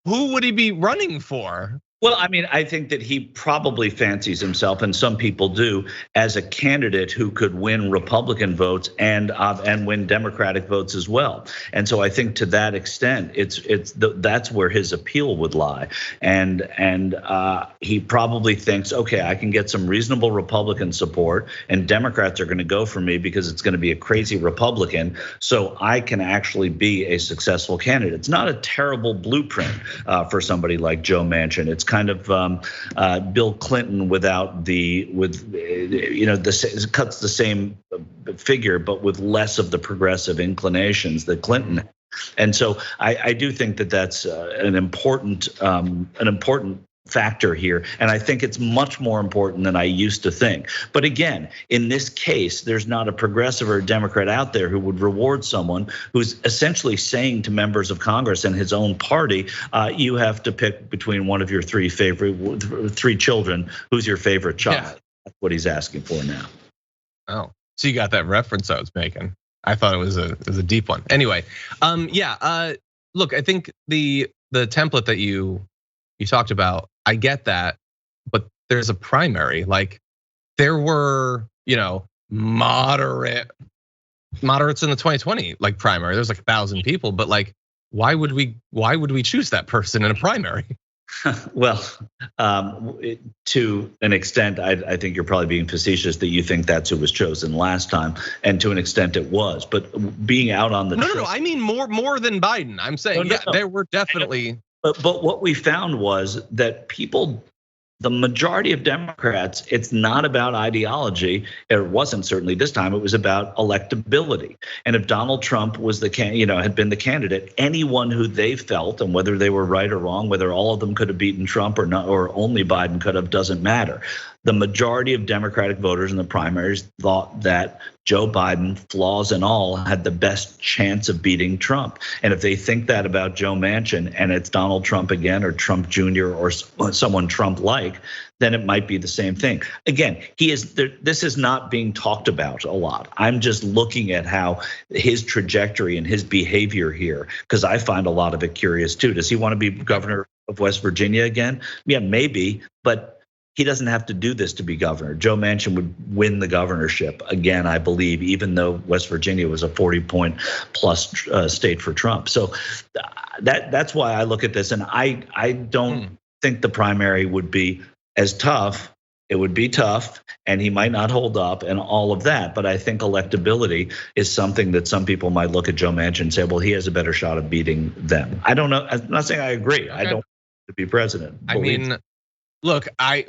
who would he be running for? Well, I mean, I think that he probably fancies himself, and some people do, as a candidate who could win Republican votes and win Democratic votes as well. And so I think to that extent, that's where his appeal would lie. And he probably thinks, okay, I can get some reasonable Republican support, and Democrats are going to go for me because it's going to be a crazy Republican, so I can actually be a successful candidate. It's not a terrible blueprint for somebody like Joe Manchin. It's kind of Bill Clinton cuts the same figure, but with less of the progressive inclinations that Clinton had. And so I do think that that's an important factor here, and I think it's much more important than I used to think. But again, in this case, there's not a progressive or a Democrat out there who would reward someone who's essentially saying to members of Congress and his own party, you have to pick between one of your 3 children. Who's your favorite child? Yeah. That's what he's asking for now. Oh, so you got that reference I was making. I thought it was a deep one. Anyway, look, I think the template that you talked about, I get that, but there's a primary. Like there were, moderates in the 2020 like primary. There's like 1,000 people, but like, why would we choose that person in a primary? Well, to an extent, I think you're probably being facetious that you think that's who was chosen last time, and to an extent it was. But being out on the no, I mean more than Biden. I'm saying there were definitely. But what we found was that the majority of Democrats, it's not about ideology. It wasn't certainly this time. It was about electability. And if Donald Trump was had been the candidate, anyone who they felt, and whether they were right or wrong, whether all of them could have beaten Trump or not, or only Biden could have, doesn't matter. The majority of Democratic voters in the primaries thought that Joe Biden, flaws and all, had the best chance of beating Trump. And if they think that about Joe Manchin and it's Donald Trump again, or Trump Jr., or someone Trump-like, then it might be the same thing. Again, this is not being talked about a lot. I'm just looking at how his trajectory and his behavior here, because I find a lot of it curious too. Does he want to be governor of West Virginia again? Yeah, maybe, but he doesn't have to do this to be governor. Joe Manchin would win the governorship again, I believe, even though West Virginia was a 40-point plus state for Trump. So that's why I look at this, and I don't think the primary would be as tough. It would be tough, and he might not hold up, and all of that. But I think electability is something that some people might look at Joe Manchin and say, "Well, he has a better shot of beating them." I don't know. I'm not saying I agree. Okay. I don't want to be president. I mean. I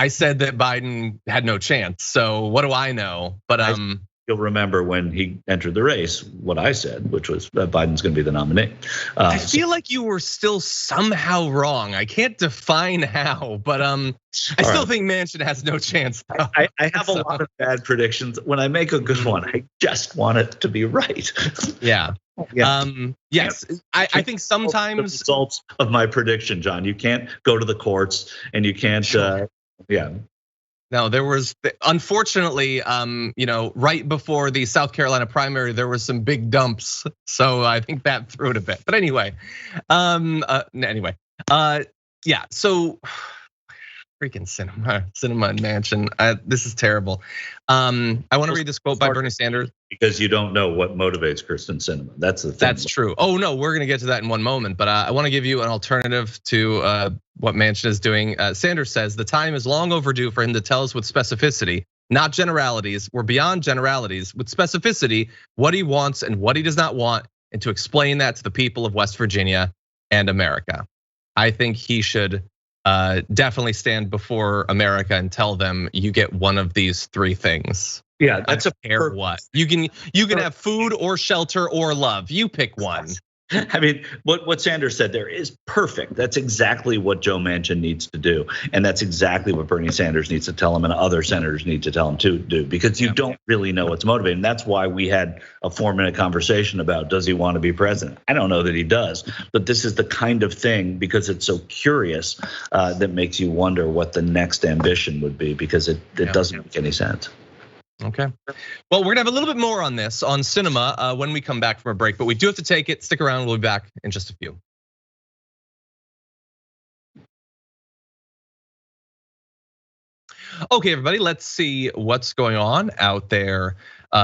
said that Biden had no chance. So what do I know? But you'll remember when he entered the race, what I said, which was that Biden's going to be the nominee. I feel like you were still somehow wrong. I can't define how, but I still think Manchin has no chance. I have a lot of bad predictions. When I make a good one, I just want it to be right. Yeah. Yes, I think sometimes the results of my prediction, John. You can't go to the courts, and you can't. No, there was, unfortunately, right before the South Carolina primary, there was some big dumps, so I think that threw it a bit. But anyway, yeah. So freaking cinema and Manchin. This is terrible. I want to read this quote by Bernie Sanders. Because you don't know what motivates Kristen Sinema. That's the thing. That's true. Oh no, we're gonna get to that in one moment. But I want to give you an alternative to what Manchin is doing. Sanders says the time is long overdue for him to tell us with specificity, not generalities. We're beyond generalities, with specificity, what he wants and what he does not want, and to explain that to the people of West Virginia and America. I think he should definitely stand before America and tell them you get one of these three things. Yeah, that's a pair. What you can have food or shelter or love. You pick one. I mean, what Sanders said there is perfect. That's exactly what Joe Manchin needs to do, and that's exactly what Bernie Sanders needs to tell him, and other senators need to tell him to do, because you don't really know what's motivating. That's why we had a 4-minute conversation about, does he want to be president? I don't know that he does, but this is the kind of thing, because it's so curious, that makes you wonder what the next ambition would be, because it doesn't make any sense. Okay. Well, we're gonna have a little bit more on this on cinema when we come back from a break, but we do have to take it. Stick around, we'll be back in just a few. Okay, everybody, let's see what's going on out there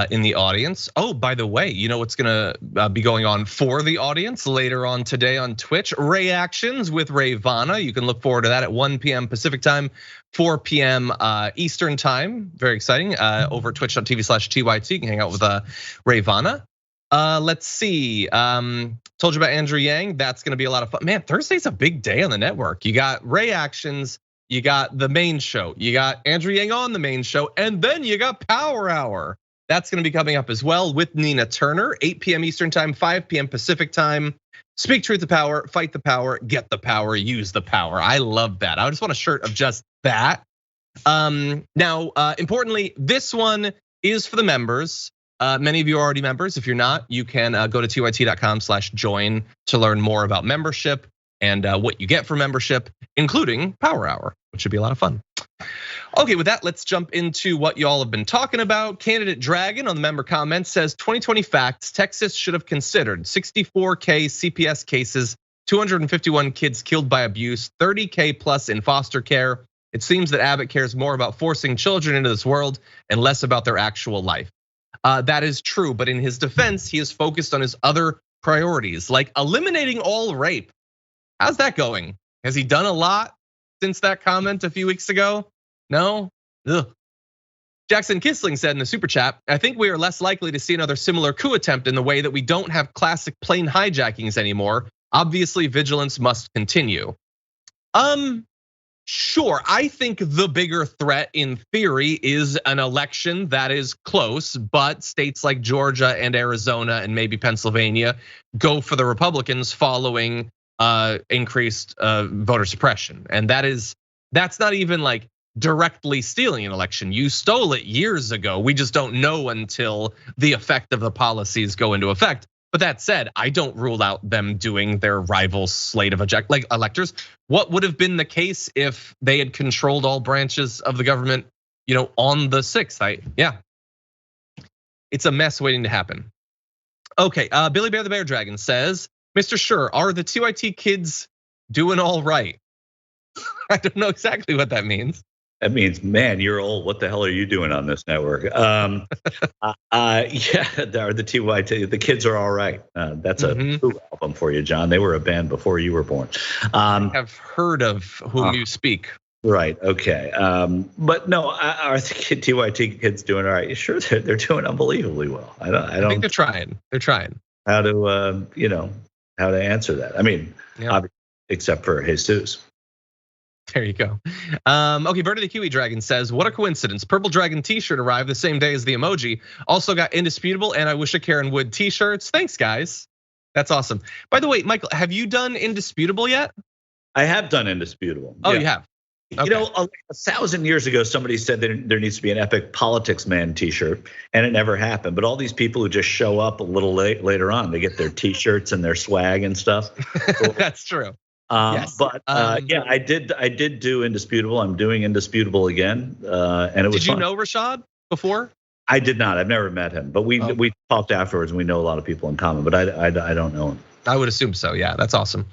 in the audience. Oh, by the way, you know what's gonna be going on for the audience later on today on Twitch? Reactions with Ray Vana. You can look forward to that at 1 p.m. Pacific time, 4 p.m. Eastern time. Very exciting. Over at twitch.tv/TYT, you can hang out with Ray Vana. Let's see. Told you about Andrew Yang. That's gonna be a lot of fun. Man, Thursday's a big day on the network. You got reactions. You got the main show. You got Andrew Yang on the main show, and then you got Power Hour. That's gonna be coming up as well with Nina Turner, 8 p.m. Eastern time, 5 p.m. Pacific time. Speak truth to power, fight the power, get the power, use the power. I love that. I just want a shirt of just that. Now, importantly, this one is for the members. Many of you are already members. If you're not, you can go to tyt.com/join to learn more about membership and what you get for membership, including Power Hour, which should be a lot of fun. Okay, with that, let's jump into what y'all have been talking about. Candidate Dragon on the member comments says 2020 facts, Texas should have considered 64K CPS cases 251 kids killed by abuse, 30K plus in foster care. It seems that Abbott cares more about forcing children into this world and less about their actual life. That is true, but in his defense, he is focused on his other priorities, like eliminating all rape. How's that going? Has he done a lot since that comment a few weeks ago? No? Ugh. Jackson Kissling said in the super chat, I think we are less likely to see another similar coup attempt in the way that we don't have classic plane hijackings anymore. Obviously, vigilance must continue. Sure, I think the bigger threat in theory is an election that is close, but states like Georgia and Arizona and maybe Pennsylvania go for the Republicans following increased voter suppression. And that's not even like directly stealing an election. You stole it years ago. We just don't know until the effect of the policies go into effect. But that said, I don't rule out them doing their rival slate of electors. What would have been the case if they had controlled all branches of the government, on the 6th? Yeah, it's a mess waiting to happen. Okay, Billy Bear the Bear Dragon says, Mr. Shure, are the TYT kids doing all right? I don't know exactly what that means. That means, man, you're old. What the hell are you doing on this network? Yeah, the TYT, the kids are all right. That's a Who album for you, John. They were a band before you were born. I have heard of whom you speak. Right. Okay. But no, are the TYT kids doing all right? Sure, they're doing unbelievably well. I think they're trying. They're trying. How to how to answer that? I mean, obviously, except for Jesus. There you go. Okay, Bernie the Kiwi Dragon says, what a coincidence. Purple Dragon t-shirt arrived the same day as the emoji. Also got Indisputable and I Wish a Karen Would t-shirts. Thanks, guys. That's awesome. By the way, Michael, have you done Indisputable yet? I have done Indisputable. Oh, yeah. You have? Okay. 1,000 years ago, somebody said that there needs to be an Epic Politics Man t-shirt, and it never happened. But all these people who just show up a little later on, they get their t-shirts and their swag and stuff. That's true. Yes. But yeah, I did do Indisputable. I'm doing Indisputable again, and it was. Did you fun. know Rashad before? I did not. I've never met him, but we talked afterwards, and we know a lot of people in common. But I don't know him. I would assume so. Yeah, that's awesome.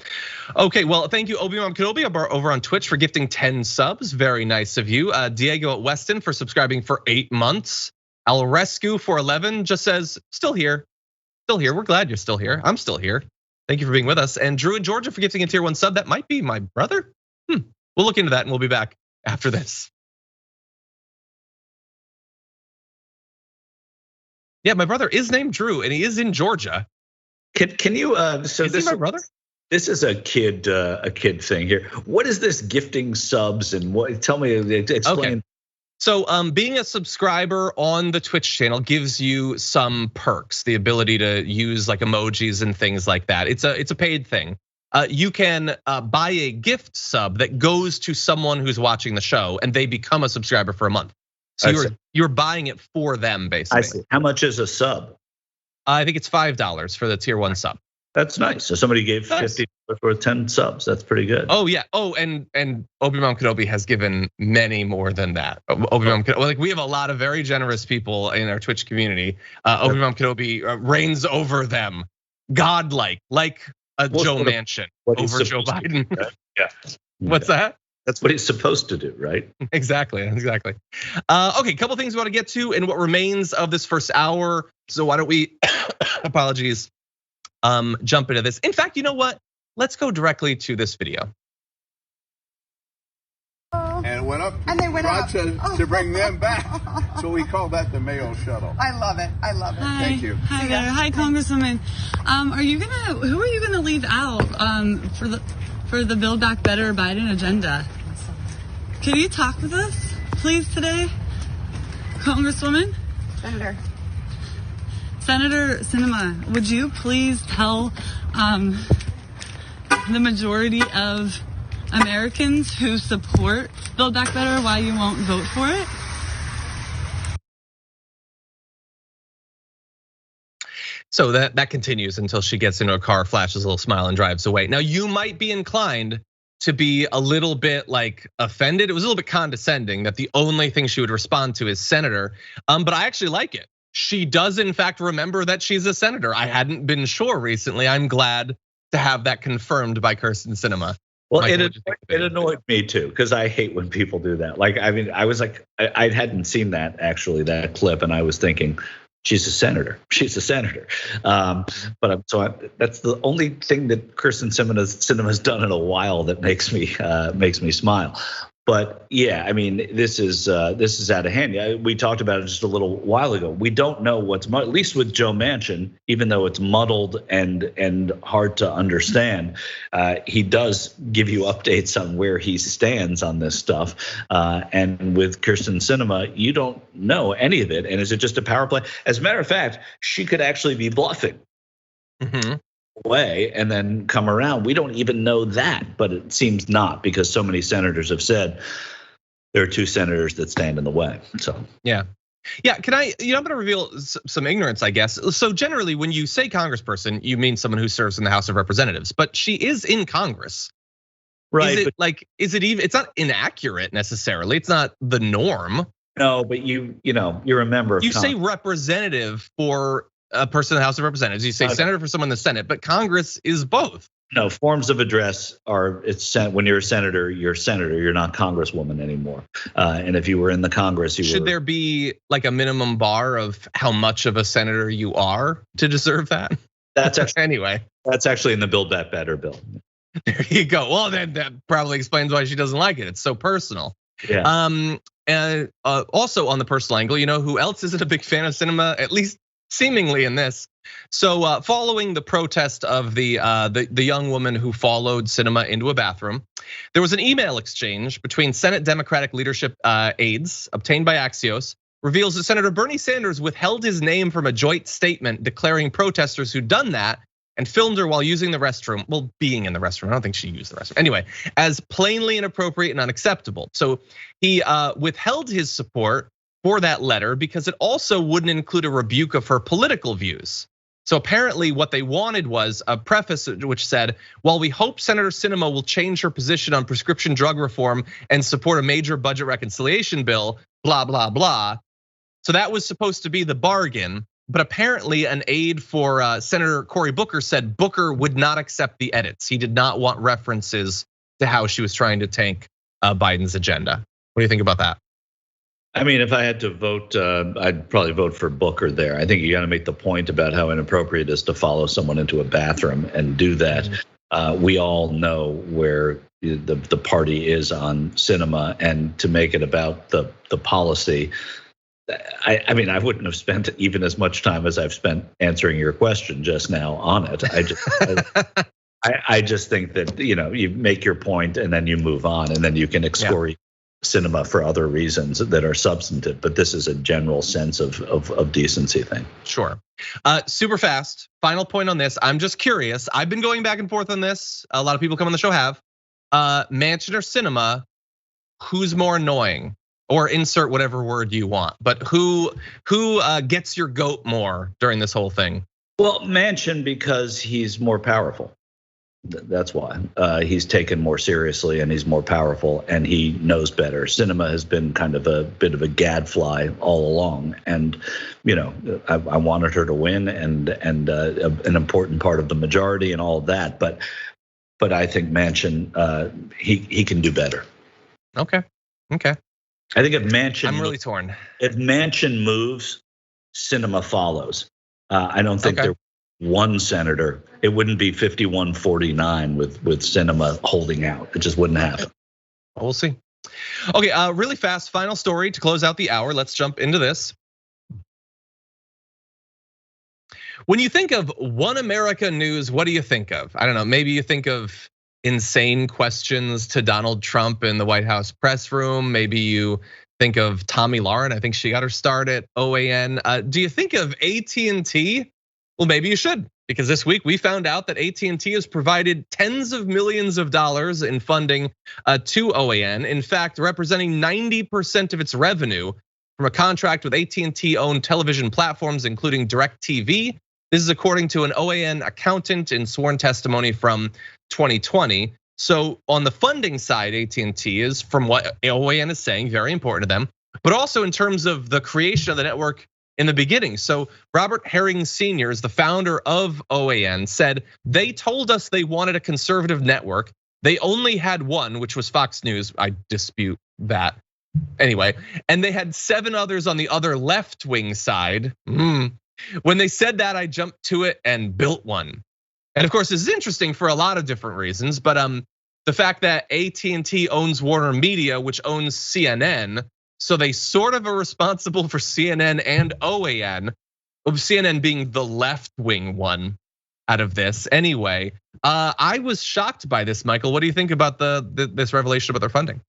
Okay, well, thank you, Obi-Wan Kenobi over on Twitch for gifting 10 subs. Very nice of you. Diego at Weston for subscribing for 8 months. Al Rescue for 11 just says still here. Still here. We're glad you're still here. I'm still here. Thank you for being with us. And Drew in Georgia for gifting a tier 1 sub. That might be my brother. We'll look into that and we'll be back after this. Yeah, my brother is named Drew and he is in Georgia. Can you? So is this he my brother? This is a kid thing here. What is this gifting subs and what? Tell me, explain. Okay. So being a subscriber on the Twitch channel gives you some perks, the ability to use like emojis and things like that. It's a paid thing. You can buy a gift sub that goes to someone who's watching the show, and they become a subscriber for a month. So you're buying it for them, basically. I see. How much is a sub? I think it's $5 for the tier 1 sub. That's nice. So somebody gave $50 for 10 subs. That's pretty good. Oh yeah. Oh, and Obi-Wan Kenobi has given many more than that. Obi-Wan Kenobi, like we have a lot of very generous people in our Twitch community. Obi-Wan Kenobi reigns over them, godlike, like a Joe Manchin over Joe Biden. Yeah. What's that? That's what he's supposed to do, right? Exactly. Okay, couple things we want to get to in what remains of this first hour. So why don't we, apologies, jump into this. In fact, you know what? Let's go directly to this video. And it went up to bring them back. So we call that the Mayo Shuttle. I love it. Hi. Thank you. Hi there. Hi, Congresswoman. Who are you gonna leave out for the Build Back Better Biden agenda? Can you talk with us, please, today, Congresswoman? Senator Sinema, would you please tell the majority of Americans who support Build Back Better why you won't vote for it? So that continues until she gets into a car, flashes a little smile and drives away. Now you might be inclined to be a little bit like offended. It was a little bit condescending that the only thing she would respond to is senator. But I actually like it. She does in fact remember that she's a senator. I hadn't been sure recently. I'm glad to have that confirmed by Kyrsten Sinema. Well, Michael, it annoyed me too, because I hate when people do that. Like, I mean, I was like, I hadn't seen that clip, and I was thinking, she's a senator. She's a senator. That's the only thing that Kyrsten Sinema's done in a while that makes me smile. But yeah, I mean, this is out of hand. Yeah, we talked about it just a little while ago. We don't know at least with Joe Manchin, even though it's muddled and hard to understand. He does give you updates on where he stands on this stuff. And with Kyrsten Sinema, you don't know any of it. And is it just a power play? As a matter of fact, she could actually be bluffing. Mm-hmm. Way and then come around. We don't even know that, but it seems not, because so many senators have said there are two senators that stand in the way. So yeah. Can I? I'm going to reveal some ignorance, I guess. So generally, when you say congressperson, you mean someone who serves in the House of Representatives, but she is in Congress, right? Is it even? It's not inaccurate necessarily. It's not the norm. No, but you're a member of. You say representative for a person in the House of Representatives. You say senator for someone in the Senate, but Congress is both. No, forms of address are, when you're a senator, you're not congresswoman anymore. And if you were in the Congress, should there be like a minimum bar of how much of a senator you are to deserve that? That's actually, anyway. That's actually in the Build Back Better bill. There you go. Well, then that probably explains why she doesn't like it. It's so personal. Yeah. And also on the personal angle, who else isn't a big fan of Sinema, at least seemingly in this. So following the protest of the young woman who followed Sinema into a bathroom, there was an email exchange between Senate Democratic leadership aides obtained by Axios, reveals that Senator Bernie Sanders withheld his name from a joint statement declaring protesters who'd done that and filmed her while using the restroom, being in the restroom. I don't think she used the restroom. Anyway, as plainly inappropriate and unacceptable. So he withheld his support for that letter because it also wouldn't include a rebuke of her political views. So apparently what they wanted was a preface which said, while we hope Senator Sinema will change her position on prescription drug reform and support a major budget reconciliation bill, blah, blah, blah. So that was supposed to be the bargain. But apparently an aide for Senator Cory Booker said Booker would not accept the edits. He did not want references to how she was trying to tank Biden's agenda. What do you think about that? I mean, if I had to vote, I'd probably vote for Booker there. I think you got to make the point about how inappropriate it is to follow someone into a bathroom and do that. We all know where the party is on Sinema, and to make it about the policy. I mean, I wouldn't have spent even as much time as I've spent answering your question just now on it. I just think that you make your point and then you move on, and then you can excoriate Sinema for other reasons that are substantive, but this is a general sense of decency thing. Sure. Super fast. Final point on this. I'm just curious. I've been going back and forth on this. A lot of people come on the show have. Manchin or Sinema, who's more annoying? Or insert whatever word you want. But who gets your goat more during this whole thing? Well, Manchin, because he's more powerful. That's why he's taken more seriously and he's more powerful and he knows better. Sinema has been kind of a bit of a gadfly all along, and I wanted her to win and an important part of the majority and all of that. But I think Manchin he can do better. Okay. I think if Manchin, I'm really torn. If Manchin moves, Sinema follows. I don't think there one senator. It wouldn't be 51-49 with Sinema holding out. It just wouldn't happen. We'll see. Okay, really fast, final story to close out the hour. Let's jump into this. When you think of One America News, what do you think of? I don't know, maybe you think of insane questions to Donald Trump in the White House press room. Maybe you think of Tomi Lahren. I think she got her start at OAN. Do you think of AT&T? Well, maybe you should, because this week we found out that AT&T has provided tens of millions of dollars in funding to OAN. In fact, representing 90% of its revenue from a contract with AT&T-owned television platforms, including DirecTV. This is according to an OAN accountant in sworn testimony from 2020. So on the funding side, AT&T is, from what OAN is saying, very important to them. But also in terms of the creation of the network in the beginning. So Robert Herring Sr. is the founder of OAN, said they told us they wanted a conservative network. They only had one, which was Fox News. I dispute that. Anyway, and they had 7 others on the other left-wing side. When they said that, I jumped to it and built one. And of course, this is interesting for a lot of different reasons, but the fact that AT&T owns Warner Media, which owns CNN, so they sort of are responsible for CNN and OAN, CNN being the left-wing one out of this. Anyway, I was shocked by this, Michael. What do you think about this revelation about their funding?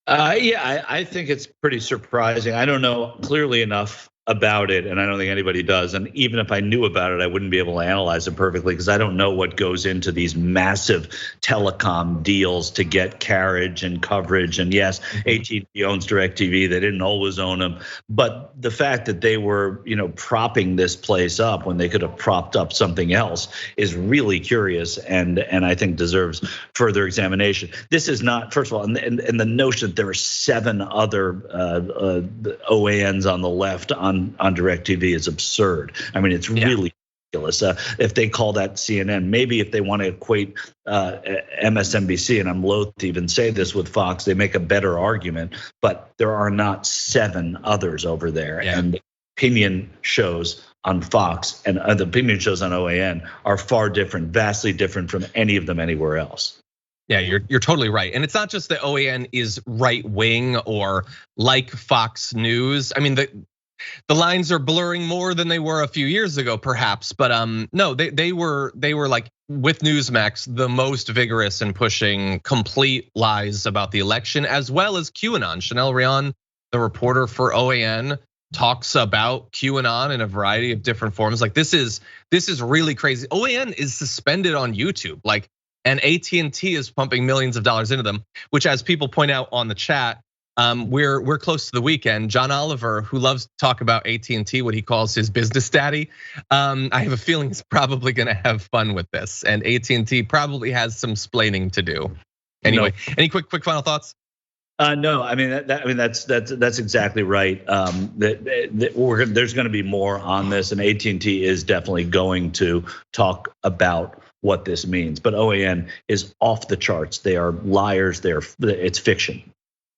Yeah, I think it's pretty surprising. I don't know clearly enough about it, and I don't think anybody does. And even if I knew about it, I wouldn't be able to analyze it perfectly because I don't know what goes into these massive telecom deals to get carriage and coverage. And yes, AT&T owns DirecTV. They didn't always own them, but the fact that they were, propping this place up when they could have propped up something else is really curious, and I think deserves further examination. This is not, first of all, and the notion that there are 7 other OANs on the left on DirecTV is absurd. I mean, it's really ridiculous. If they call that CNN, maybe if they want to equate MSNBC, and I'm loath to even say this with Fox, they make a better argument, but there are not 7 others over there. And the opinion shows on Fox and the opinion shows on OAN are far different, vastly different from any of them anywhere else. Yeah, you're totally right. And it's not just that OAN is right wing or like Fox News. I mean, the lines are blurring more than they were a few years ago, perhaps. But no, they were like with Newsmax the most vigorous in pushing complete lies about the election, as well as QAnon. Chanel Rion, the reporter for OAN, talks about QAnon in a variety of different forms. Like this is really crazy. OAN is suspended on YouTube, and AT&T is pumping millions of dollars into them, which, as people point out on the chat, we're close to the weekend. John Oliver, who loves to talk about AT&T, what he calls his business daddy, I have a feeling he's probably going to have fun with this, and AT&T probably has some splaining to do. Anyway, any quick final thoughts? No, I mean that's exactly right. There's going to be more on this, and AT&T is definitely going to talk about what this means. But OAN is off the charts. They are liars. It's fiction.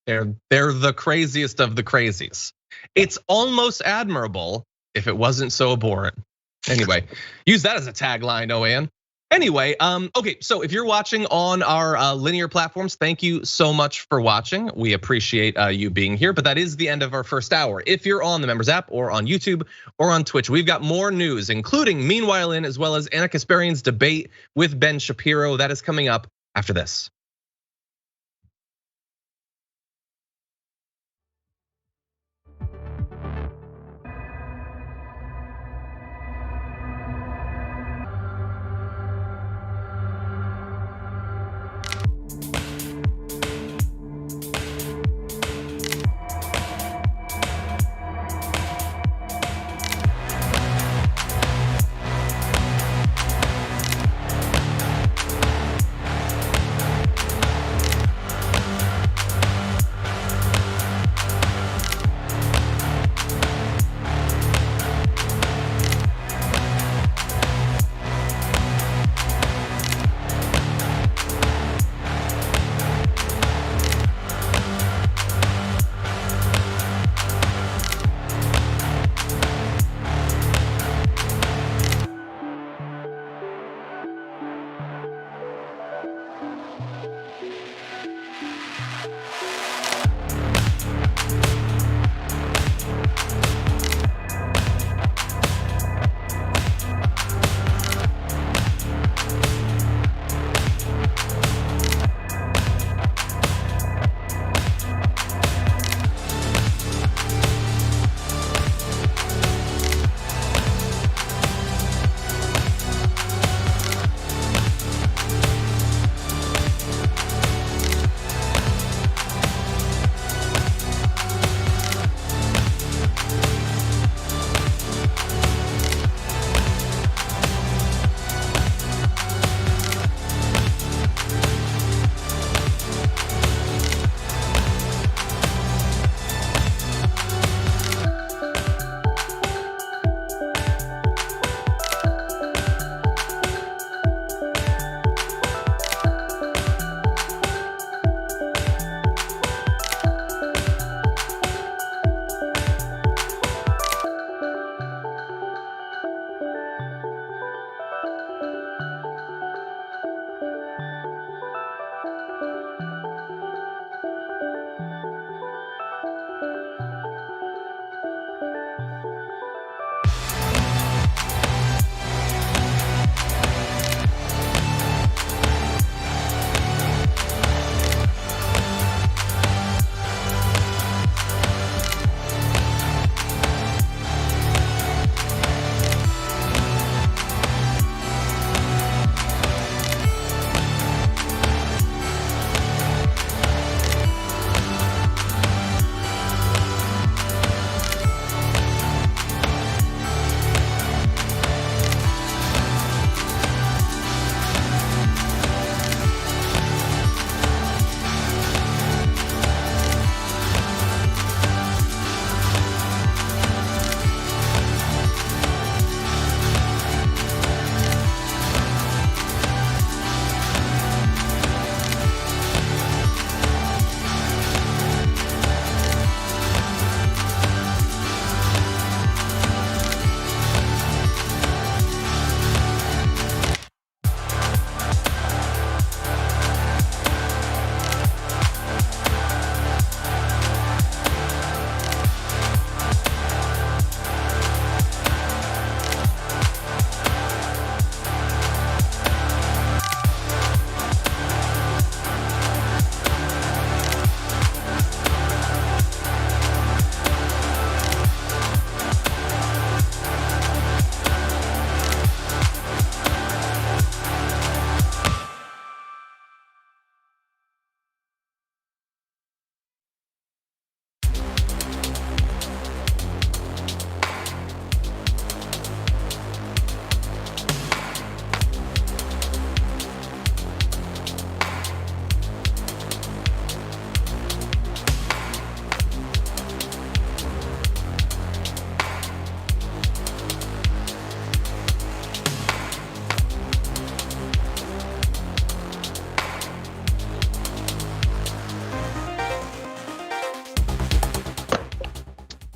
They're the craziest of the crazies. It's almost admirable if it wasn't so abhorrent. Anyway, use that as a tagline, OAN. Anyway, okay, so if you're watching on our linear platforms, thank you so much for watching. We appreciate you being here, but that is the end of our first hour. If you're on the Members app or on YouTube or on Twitch, we've got more news, including Meanwhile In, as well as Anna Kasparian's debate with Ben Shapiro. That is coming up after this.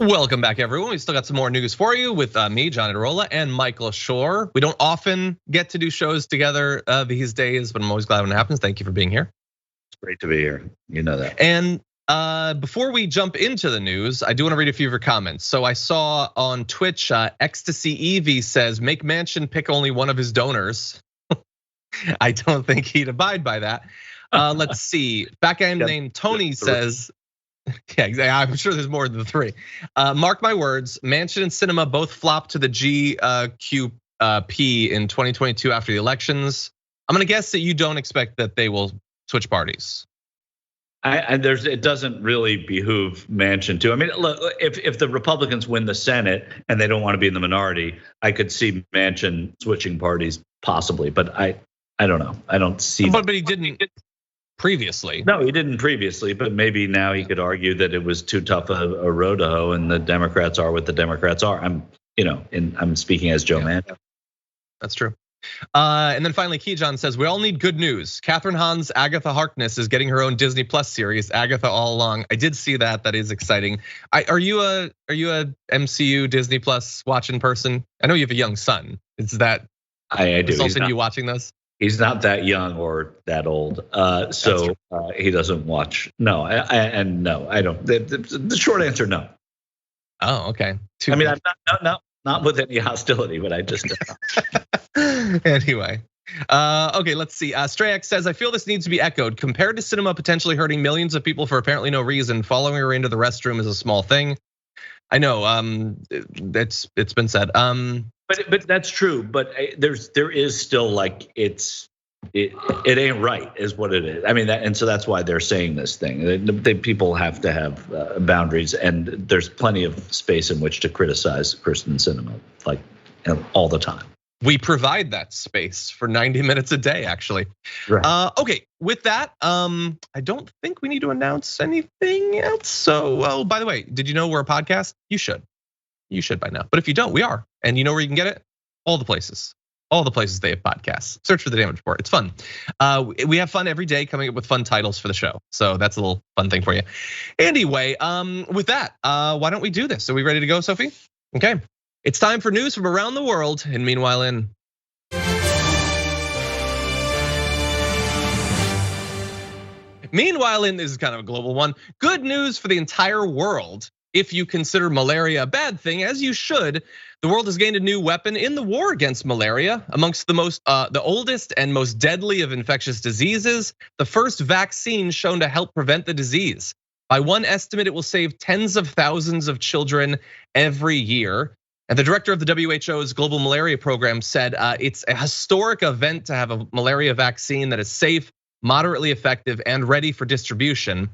Welcome back, everyone. We still got some more news for you with me, John Iadarola, and Michael Shure. We don't often get to do shows together these days, but I'm always glad when it happens. Thank you for being here. It's great to be here. You know that. And before we jump into the news, I do want to read a few of your comments. So I saw on Twitch, Ecstasy Evie says, make Manchin pick only one of his donors. I don't think he'd abide by that. Let's see. Back end named Tony says, yeah, I'm sure there's more than 3. Mark my words, Manchin and Sinema both flopped to the GQP in 2022 after the elections. I'm gonna guess that you don't expect that they will switch parties. It doesn't really behoove Manchin to. I mean, look, if the Republicans win the Senate and they don't want to be in the minority, I could see Manchin switching parties possibly, but I don't know. I don't see. But he didn't previously. No, he didn't previously, but maybe now he could argue that it was too tough a road to hoe, and the Democrats are what the Democrats are. I'm speaking as Joe Manchin. That's true. And then finally, Keyjohn says, we all need good news. Catherine Hahn's Agatha Harkness is getting her own Disney Plus series, Agatha All Along. I did see that. That is exciting. Are you a MCU Disney Plus watching person? I know you have a young son. Is that I do. Resulting you watching this? He's not that young or that old, so he doesn't watch. No, and no, I don't. The short answer, no. Oh, okay. I mean, I'm not with any hostility, but I just. Anyway, okay, let's see. Strayak says, I feel this needs to be echoed. Compared to Sinema potentially hurting millions of people for apparently no reason, following her into the restroom is a small thing. I know, it's been said. But that's true. But there is still like it ain't right, is what it is. I mean, and so that's why they're saying this thing. People have to have boundaries, and there's plenty of space in which to criticize Kristen Sinema, like all the time. We provide that space for 90 minutes a day, actually. Right. Okay, with that, I don't think we need to announce anything else. So, by the way, did you know we're a podcast? You should by now. But if you don't, we are. And you know where you can get it? All the places they have podcasts. Search for The Damage Report. It's fun. We have fun every day coming up with fun titles for the show. So that's a little fun thing for you. Anyway, with that, why don't we do this? Are we ready to go, Sophie? Okay. It's time for news from around the world. And meanwhile, this is kind of a global one. Good news for the entire world. If you consider malaria a bad thing, as you should, the world has gained a new weapon in the war against malaria. Amongst the oldest and most deadly of infectious diseases, the first vaccine shown to help prevent the disease. By one estimate, it will save tens of thousands of children every year. And the director of the WHO's global malaria program said it's a historic event to have a malaria vaccine that is safe, moderately effective, and ready for distribution.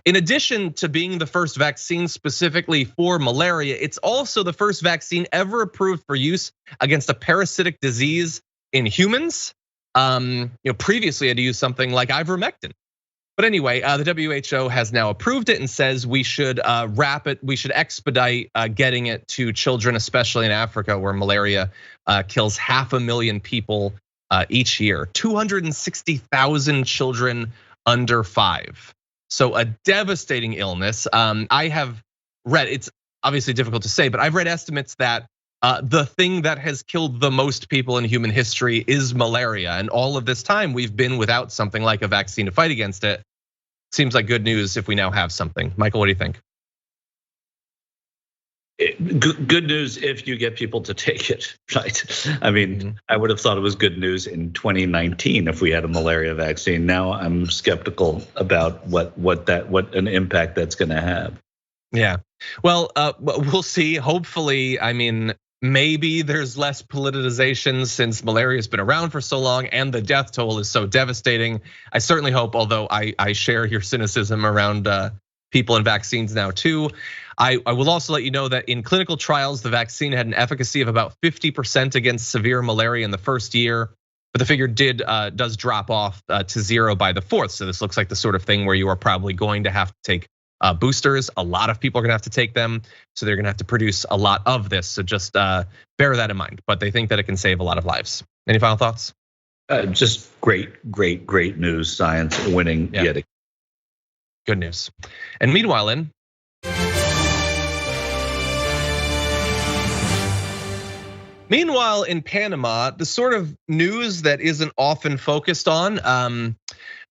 In addition to being the first vaccine specifically for malaria, it's also the first vaccine ever approved for use against a parasitic disease in humans. Previously had to use something like ivermectin. But anyway, the WHO has now approved it and says we should expedite getting it to children, especially in Africa, where malaria kills 500,000 people each year. 260,000 children under 5. So a devastating illness. I have read, it's obviously difficult to say, but I've read estimates that the thing that has killed the most people in human history is malaria. And all of this time we've been without something like a vaccine to fight against it. Seems like good news if we now have something. Michael, what do you think? Good news if you get people to take it, right? I mean, I would have thought it was good news in 2019 if we had a malaria vaccine. Now I'm skeptical about what an impact that's going to have. Yeah, well, we'll see. Hopefully, I mean, maybe there's less politicization since malaria has been around for so long and the death toll is so devastating. I certainly hope, although I share your cynicism around people and vaccines now too. I will also let you know that in clinical trials, the vaccine had an efficacy of about 50% against severe malaria in the first year, but the figure does drop off to 0 by the 4th. So this looks like the sort of thing where you are probably going to have to take boosters. A lot of people are gonna have to take them, so they're gonna have to produce a lot of this. So just bear that in mind. But they think that it can save a lot of lives. Any final thoughts? Just great news. Science winning yet again. Good news. And meanwhile, Meanwhile, in Panama, the sort of news that isn't often focused on,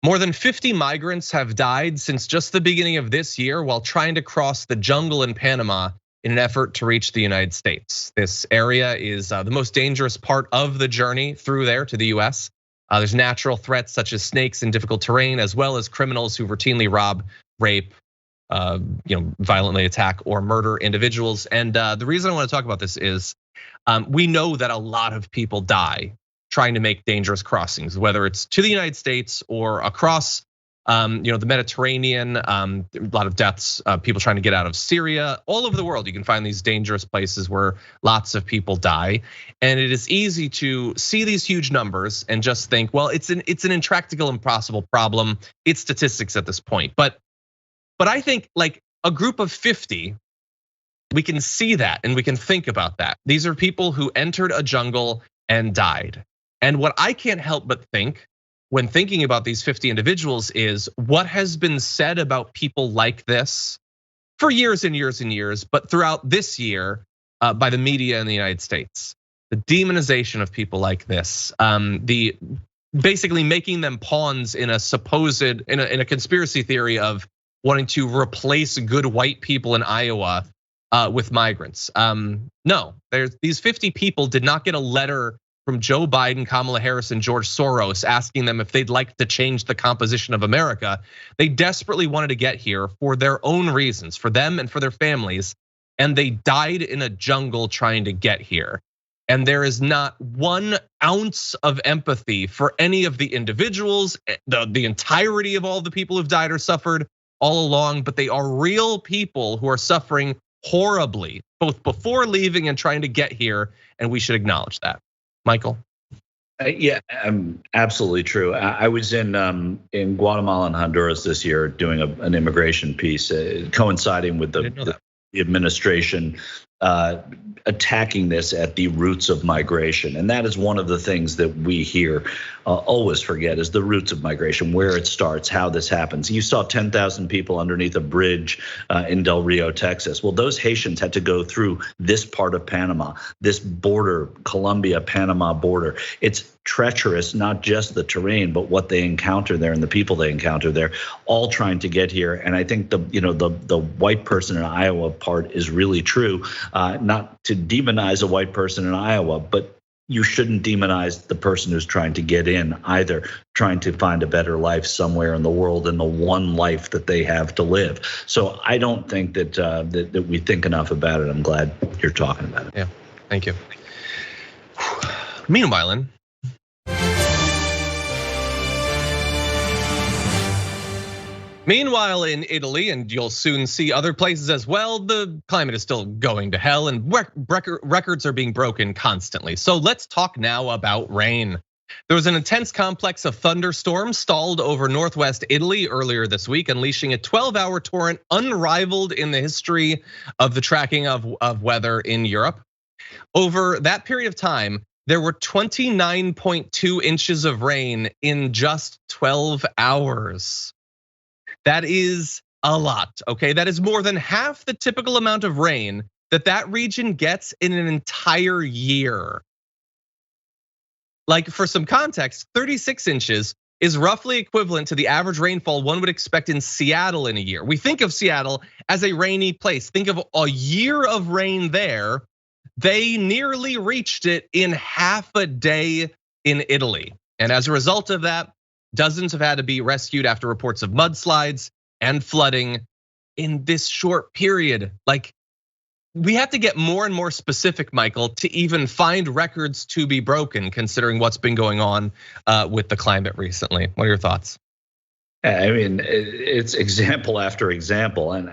more than 50 migrants have died since just the beginning of this year while trying to cross the jungle in Panama in an effort to reach the United States. This area is the most dangerous part of the journey through there to the US. There's natural threats such as snakes and difficult terrain, as well as criminals who routinely rob, rape, violently attack or murder individuals. And the reason I want to talk about this is we know that a lot of people die trying to make dangerous crossings, whether it's to the United States or across the Mediterranean. A lot of deaths, people trying to get out of Syria. All over the world, you can find these dangerous places where lots of people die. And it is easy to see these huge numbers and just think, well, it's an intractable, impossible problem. It's statistics at this point. But I think like a group of 50, we can see that and we can think about that. These are people who entered a jungle and died. And what I can't help but think when thinking about these 50 individuals is what has been said about people like this for years and years and years, but throughout this year by the media in the United States. The demonization of people like this, the basically making them pawns in a supposed, in a conspiracy theory of wanting to replace good white people in Iowa with migrants. No, these 50 people did not get a letter from Joe Biden, Kamala Harris, and George Soros asking them if they'd like to change the composition of America. They desperately wanted to get here for their own reasons, for them and for their families, and they died in a jungle trying to get here. And there is not 1 ounce of empathy for any of the individuals, the entirety of all the people who've died or suffered all along, but they are real people who are suffering horribly, both before leaving and trying to get here, and we should acknowledge that. Michael? Yeah, absolutely true. I was in Guatemala and Honduras this year doing an immigration piece, coinciding with the administration attacking this at the roots of migration. And that is one of the things that we here always forget is the roots of migration, where it starts, how this happens. You saw 10,000 people underneath a bridge in Del Rio, Texas. Well, those Haitians had to go through this part of Panama, this border, Colombia-Panama border. It's treacherous, not just the terrain, but what they encounter there and the people they encounter there, all trying to get here. And I think the white person in Iowa part is really true. Not to demonize a white person in Iowa, but you shouldn't demonize the person who's trying to get in either, trying to find a better life somewhere in the world and the one life that they have to live. So I don't think that we think enough about it. I'm glad you're talking about it. Yeah, thank you. Meanwhile, in Italy, and you'll soon see other places as well, the climate is still going to hell and records are being broken constantly. So let's talk now about rain. There was an intense complex of thunderstorms stalled over northwest Italy earlier this week, unleashing a 12-hour torrent unrivaled in the history of the tracking of weather in Europe. Over that period of time, there were 29.2 inches of rain in just 12 hours. That is a lot, okay? That is more than half the typical amount of rain that region gets in an entire year. Like for some context, 36 inches is roughly equivalent to the average rainfall one would expect in Seattle in a year. We think of Seattle as a rainy place. Think of a year of rain there. They nearly reached it in half a day in Italy. And as a result of that, dozens have had to be rescued after reports of mudslides and flooding in this short period. Like, we have to get more and more specific, Michael, to even find records to be broken, considering what's been going on with the climate recently. What are your thoughts? I mean, it's example after example, and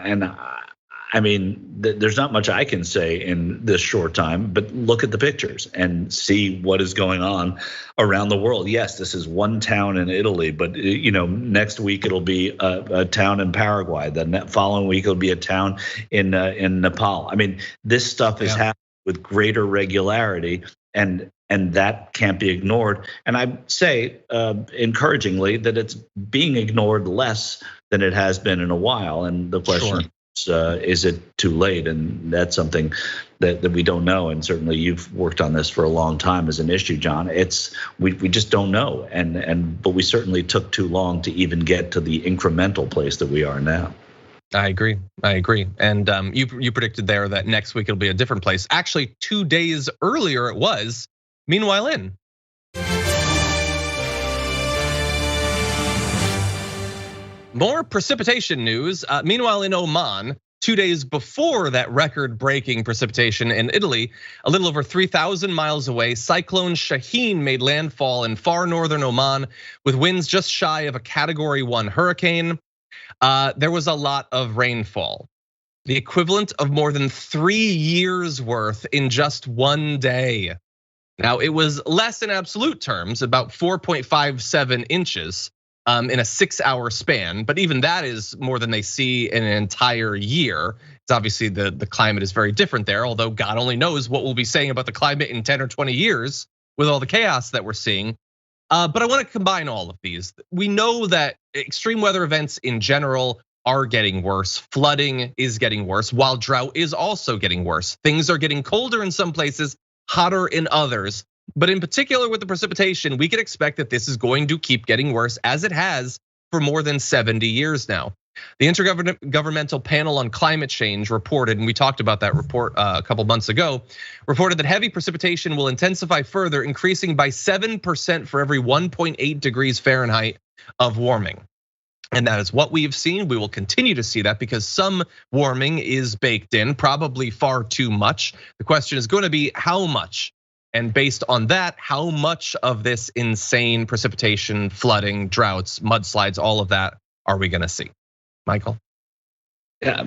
I mean, there's not much I can say in this short time, but look at the pictures and see what is going on around the world. Yes, this is one town in Italy, but next week it'll be a town in Paraguay. The following week it'll be a town in Nepal. I mean, this stuff is happening with greater regularity, and that can't be ignored. And I say encouragingly that it's being ignored less than it has been in a while. And the question. Sure. is it too late? And that's something that we don't know. And certainly you've worked on this for a long time as an issue, John. We just don't know. But we certainly took too long to even get to the incremental place that we are now. I agree. And you predicted there that next week it'll be a different place. Actually, 2 days earlier it was. Meanwhile, more precipitation news. Meanwhile, in Oman, 2 days before that record-breaking precipitation in Italy, a little over 3,000 miles away, Cyclone Shaheen made landfall in far northern Oman with winds just shy of a Category 1 hurricane. There was a lot of rainfall, the equivalent of more than 3 years worth in just 1 day. Now, it was less in absolute terms, about 4.57 inches. In a 6-hour span, but even that is more than they see in an entire year. It's obviously the climate is very different there, although God only knows what we'll be saying about the climate in 10 or 20 years with all the chaos that we're seeing. But I want to combine all of these. We know that extreme weather events in general are getting worse. Flooding is getting worse, while drought is also getting worse. Things are getting colder in some places, hotter in others. But in particular with the precipitation, we can expect that this is going to keep getting worse as it has for more than 70 years now. The Intergovernmental Panel on Climate Change reported, and we talked about that report a couple months ago, reported that heavy precipitation will intensify further, increasing by 7% for every 1.8 degrees Fahrenheit of warming. And that is what we have seen. We will continue to see that because some warming is baked in, probably far too much. The question is going to be how much? And based on that, how much of this insane precipitation, flooding, droughts, mudslides, all of that are we gonna see? Michael? Yeah,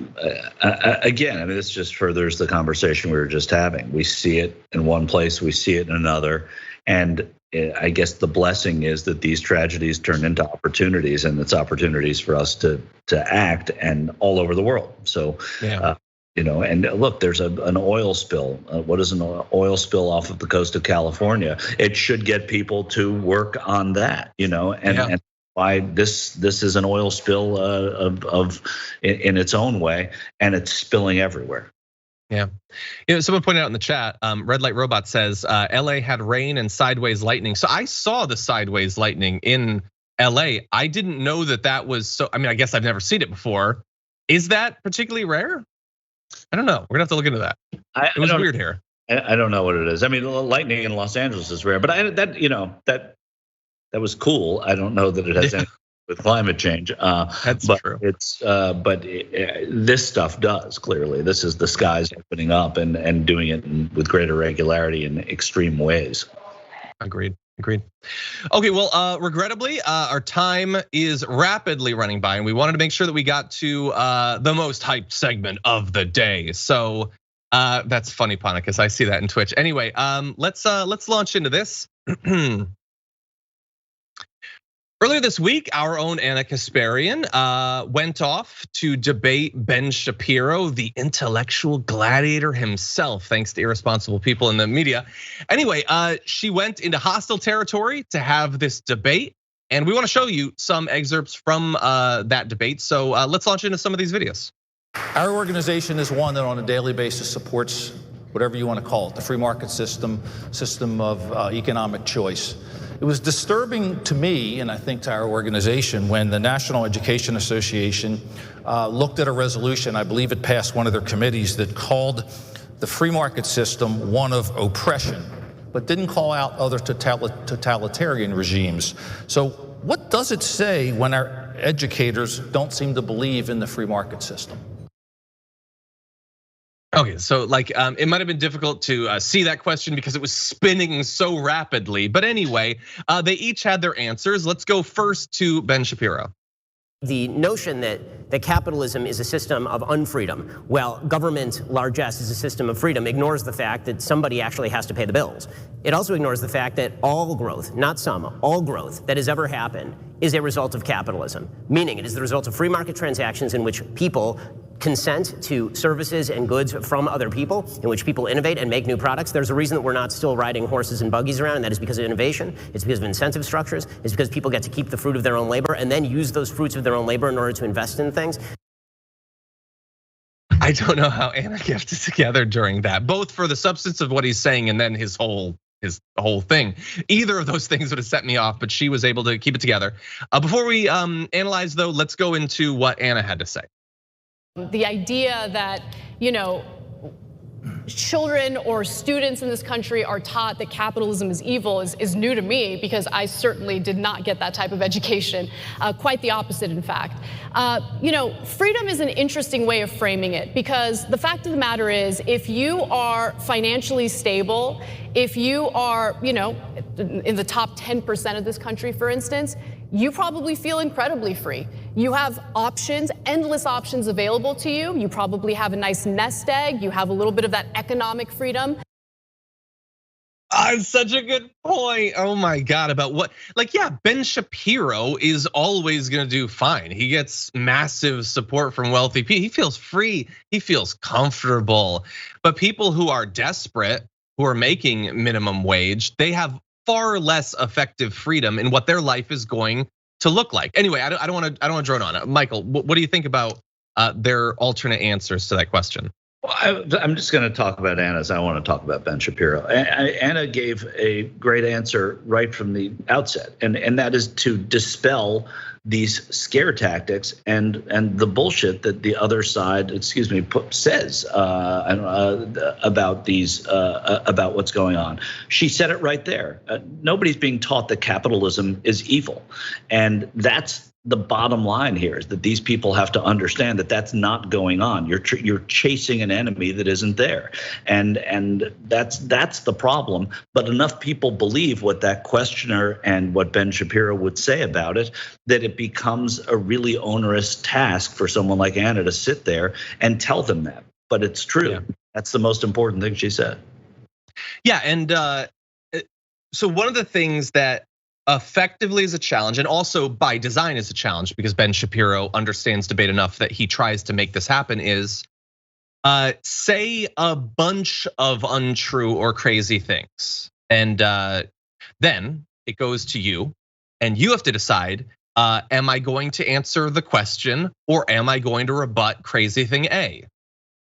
again, I mean, this just furthers the conversation we were just having. We see it in one place, we see it in another. And I guess the blessing is that these tragedies turn into opportunities, and it's opportunities for us to act, and all over the world. So, yeah. And look, there's an oil spill. What is an oil spill off of the coast of California? It should get people to work on that, and why this is an oil spill in its own way, and it's spilling everywhere. Yeah, someone pointed out in the chat, Red Light Robot says LA had rain and sideways lightning. So I saw the sideways lightning in LA. I didn't know that was so. I mean, I guess I've never seen it before. Is that particularly rare? I don't know. We're gonna have to look into that. It was weird here. I don't know what it is. I mean, lightning in Los Angeles is rare, but that was cool. I don't know that it has anything with climate change. That's true. But this stuff does clearly. This is the skies opening up and doing it with greater regularity in extreme ways. Agreed. Okay, well, regrettably, our time is rapidly running by, and we wanted to make sure that we got to the most hyped segment of the day. So that's funny, Ponicus. I see that in Twitch. Anyway, let's launch into this. Earlier this week, our own Anna Kasparian went off to debate Ben Shapiro, the intellectual gladiator himself, thanks to irresponsible people in the media. Anyway, she went into hostile territory to have this debate, and we want to show you some excerpts from that debate. So let's launch into some of these videos. Our organization is one that on a daily basis supports whatever you want to call it, the free market system of economic choice. It was disturbing to me, and I think to our organization, when the National Education Association looked at a resolution, I believe it passed one of their committees, that called the free market system one of oppression, but didn't call out other totalitarian regimes. So what does it say when our educators don't seem to believe in the free market system? Okay, so it might have been difficult to see that question because it was spinning so rapidly. But anyway, they each had their answers. Let's go first to Ben Shapiro. The notion that capitalism is a system of unfreedom, while government, largesse, is a system of freedom, ignores the fact that somebody actually has to pay the bills. It also ignores the fact that all growth, not some, all growth that has ever happened is a result of capitalism, meaning it is the result of free market transactions in which people consent to services and goods from other people, in which people innovate and make new products. There's a reason that we're not still riding horses and buggies around, and that is because of innovation. It's because of incentive structures. It's because people get to keep the fruit of their own labor and then use those fruits of their own labor in order to invest in things. I don't know how Anna kept it together during that, both for the substance of what he's saying and then his whole thing. Either of those things would have set me off, but she was able to keep it together. Before we analyze though, let's go into what Anna had to say. The idea that, children or students in this country are taught that capitalism is evil is new to me, because I certainly did not get that type of education. Quite the opposite, in fact. Freedom is an interesting way of framing it, because the fact of the matter is, if you are financially stable, if you are, in the top 10% of this country, for instance, you probably feel incredibly free. You have options, endless options available to you. You probably have a nice nest egg. You have a little bit of that economic freedom. It's such a good point. Oh my God, about what? Ben Shapiro is always gonna do fine. He gets massive support from wealthy people. He feels free, he feels comfortable. But people who are desperate, who are making minimum wage, they have far less effective freedom in what their life is going to look like. Anyway, I don't want to drone on it. Michael, what do you think about their alternate answers to that question? Well, I'm just going to talk about Anna's. I want to talk about Ben Shapiro. Anna gave a great answer right from the outset, and that is to dispel these scare tactics and the bullshit that the other side, says about these about what's going on. She said it right there. Nobody's being taught that capitalism is evil, and that's the bottom line here, is that these people have to understand that that's not going on. You're chasing an enemy that isn't there, and that's the problem. But enough people believe what that questioner and what Ben Shapiro would say about it, that it becomes a really onerous task for someone like Anna to sit there and tell them that. But it's true. Yeah. That's the most important thing she said. Yeah, and so one of the things that effectively is a challenge, and also by design is a challenge, because Ben Shapiro understands debate enough that he tries to make this happen, is say a bunch of untrue or crazy things, and then it goes to you, and you have to decide, am I going to answer the question, or am I going to rebut crazy thing A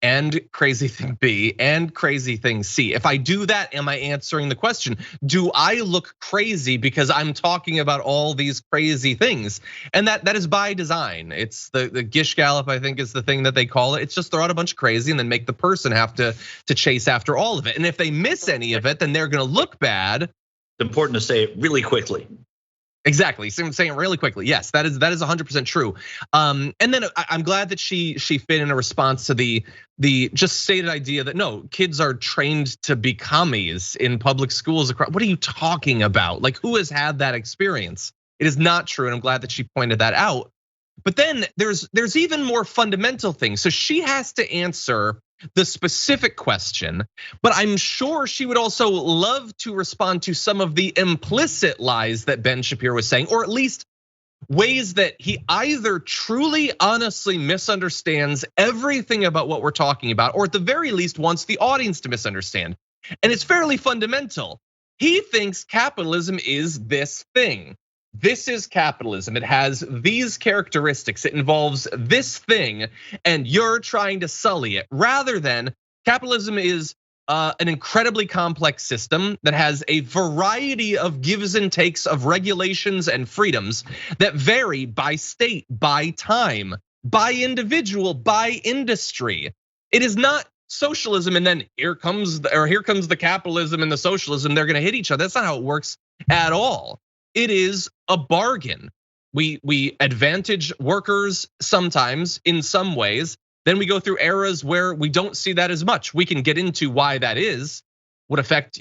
and crazy thing B and crazy thing C? If I do that, am I answering the question? Do I look crazy because I'm talking about all these crazy things? And that is by design. It's the Gish Gallop, I think, is the thing that they call it. It's just throw out a bunch of crazy and then make the person have to chase after all of it. And if they miss any of it, then they're gonna look bad. It's important to say it really quickly. Exactly, so I'm saying it really quickly. Yes, that is 100% true. And then I'm glad that she fit in a response to the just stated idea that no, kids are trained to be commies in public schools across. What are you talking about? Like, who has had that experience? It is not true, and I'm glad that she pointed that out. But then there's even more fundamental things. So she has to answer the specific question, but I'm sure she would also love to respond to some of the implicit lies that Ben Shapiro was saying, or at least ways that he either truly honestly misunderstands everything about what we're talking about, or at the very least wants the audience to misunderstand. And it's fairly fundamental. He thinks capitalism is this thing. This is capitalism. It has these characteristics. It involves this thing, and you're trying to sully it. Rather than capitalism is an incredibly complex system that has a variety of gives and takes of regulations and freedoms that vary by state, by time, by individual, by industry. It is not socialism, and then here comes the capitalism and the socialism. They're going to hit each other. That's not how it works at all. It is a bargain. We advantage workers sometimes in some ways. Then we go through eras where we don't see that as much. We can get into why that is, what effect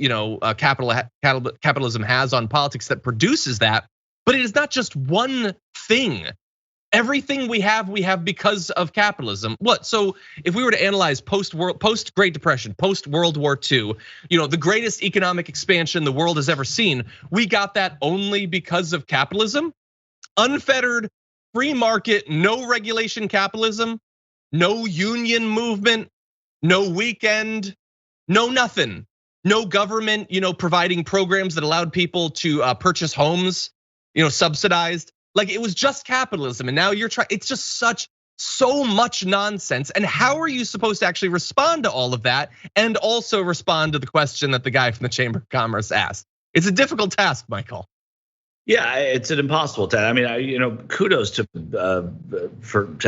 capitalism has on politics that produces that. But it is not just one thing. Everything we have because of capitalism. What? So if we were to analyze post Great Depression, post World War II, the greatest economic expansion the world has ever seen, we got that only because of capitalism. Unfettered, free market, no regulation capitalism, no union movement, no weekend, no nothing. No government, providing programs that allowed people to purchase homes, subsidized. Like, it was just capitalism, and now you're trying. It's just such so much nonsense. And how are you supposed to actually respond to all of that and also respond to the question that the guy from the Chamber of Commerce asked? It's a difficult task, Michael. Yeah, it's an impossible task. I mean, kudos to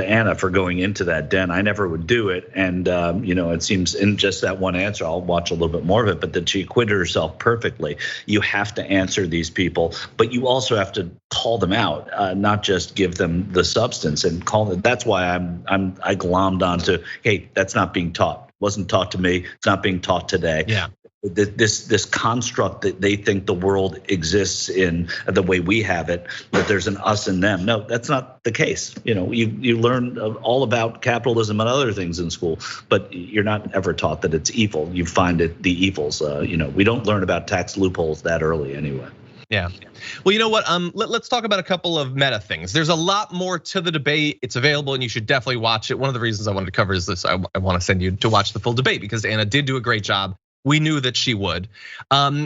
Anna for going into that den. I never would do it, and it seems in just that one answer, I'll watch a little bit more of it, but that she acquitted herself perfectly. You have to answer these people, but you also have to call them out, not just give them the substance and call them. That's why I glommed onto, hey, that's not being taught. Wasn't taught to me. It's not being taught today. Yeah. This construct that they think the world exists in the way we have it, that there's an us and them. No, that's not the case. You learn all about capitalism and other things in school, but you're not ever taught that it's evil. You find it the evils. We don't learn about tax loopholes that early anyway. Yeah. Well, you know what? Let's talk about a couple of meta things. There's a lot more to the debate. It's available and you should definitely watch it. One of the reasons I wanted to cover is this. I want to send you to watch the full debate because Anna did do a great job. We knew that she would.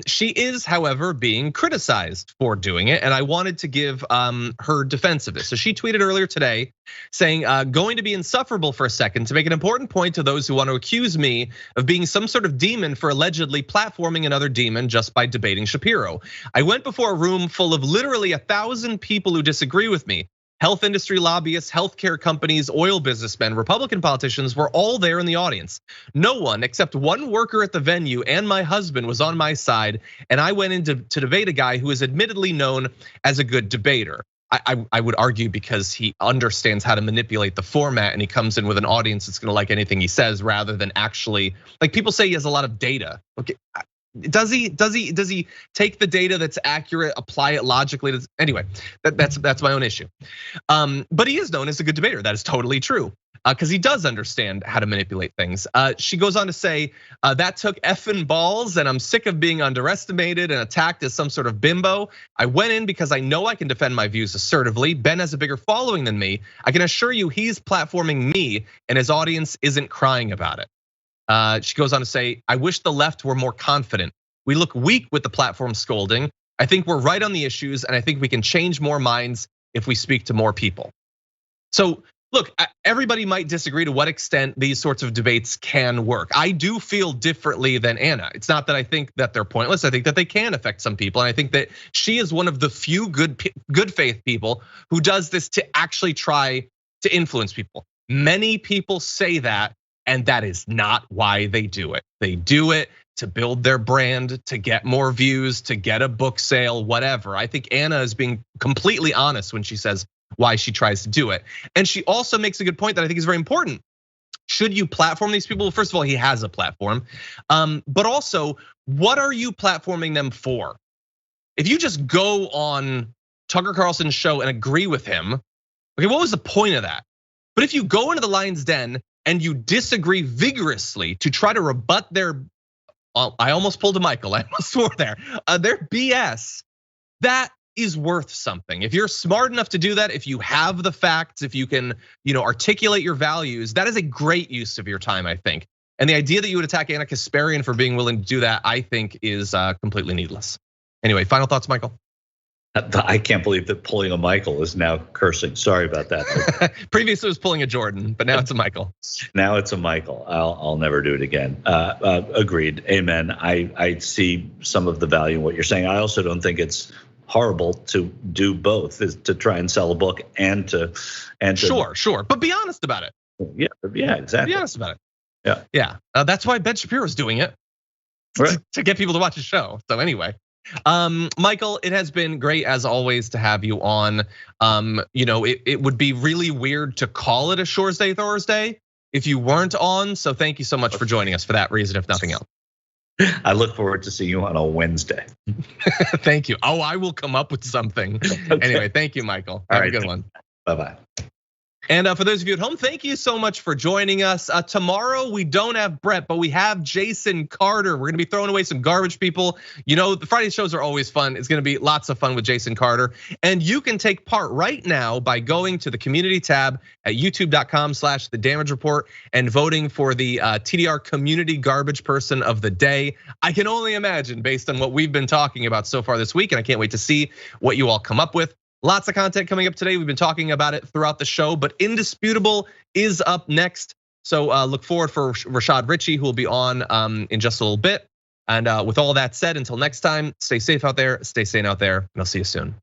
She is, however, being criticized for doing it, and I wanted to give her defense of this. So she tweeted earlier today saying, going to be insufferable for a second to make an important point to those who want to accuse me of being some sort of demon for allegedly platforming another demon just by debating Shapiro. I went before a room full of literally 1,000 people who disagree with me. Health industry lobbyists, healthcare companies, oil businessmen, Republican politicians were all there in the audience. No one except one worker at the venue and my husband was on my side, and I went in to debate a guy who is admittedly known as a good debater. I would argue because he understands how to manipulate the format and he comes in with an audience that's gonna like anything he says rather than actually, like people say he has a lot of data. Okay. Does he take the data that's accurate, apply it logically? Anyway, that's my own issue. But he is known as a good debater. That is totally true. Because he does understand how to manipulate things. She goes on to say, that took effing balls and I'm sick of being underestimated and attacked as some sort of bimbo. I went in because I know I can defend my views assertively. Ben has a bigger following than me. I can assure you he's platforming me and his audience isn't crying about it. She goes on to say, I wish the left were more confident. We look weak with the platform scolding. I think we're right on the issues and I think we can change more minds if we speak to more people. So look, everybody might disagree to what extent these sorts of debates can work. I do feel differently than Anna. It's not that I think that they're pointless. I think that they can affect some people. And I think that she is one of the few good faith people who does this to actually try to influence people. Many people say that. And that is not why they do it. They do it to build their brand, to get more views, to get a book sale, whatever. I think Anna is being completely honest when she says why she tries to do it. And she also makes a good point that I think is very important. Should you platform these people? First of all, he has a platform. But also, what are you platforming them for? If you just go on Tucker Carlson's show and agree with him, okay, what was the point of that? But if you go into the lion's den and you disagree vigorously to try to rebut their, I almost pulled a Michael, I almost swore there, their BS, that is worth something. If you're smart enough to do that, if you have the facts, if you can articulate your values, that is a great use of your time, I think. And the idea that you would attack Anna Kasparian for being willing to do that, I think is completely needless. Anyway, final thoughts, Michael? I can't believe that pulling a Michael is now cursing. Sorry about that. Previously it was pulling a Jordan, but now it's a Michael. Now it's a Michael. I'll never do it again. Agreed. Amen. I see some of the value in what you're saying. I also don't think it's horrible to do both, is to try and sell a book and to Sure. But be honest about it. Yeah, exactly. Be honest about it. Yeah. That's why Ben Shapiro's doing it. Right. To get people to watch his show. So anyway. Michael, it has been great as always to have you on. It would be really weird to call it a Shore's Day Thursday if you weren't on. So thank you so much for joining us for that reason, if nothing else. I look forward to seeing you on a Wednesday. Thank you. Oh, I will come up with something. Okay. Anyway, thank you, Michael. Have a good one. Bye-bye. And for those of you at home, thank you so much for joining us. Tomorrow we don't have Brett, but we have Jason Carter. We're gonna be throwing away some garbage people. The Friday shows are always fun. It's gonna be lots of fun with Jason Carter. And you can take part right now by going to the community tab at youtube.com/The Damage Report and voting for the TDR Community Garbage Person of the Day. I can only imagine based on what we've been talking about so far this week, and I can't wait to see what you all come up with. Lots of content coming up today. We've been talking about it throughout the show, but Indisputable is up next. So look forward for Rashad Ritchie, who will be on in just a little bit. And with all that said, until next time, stay safe out there, stay sane out there, and I'll see you soon.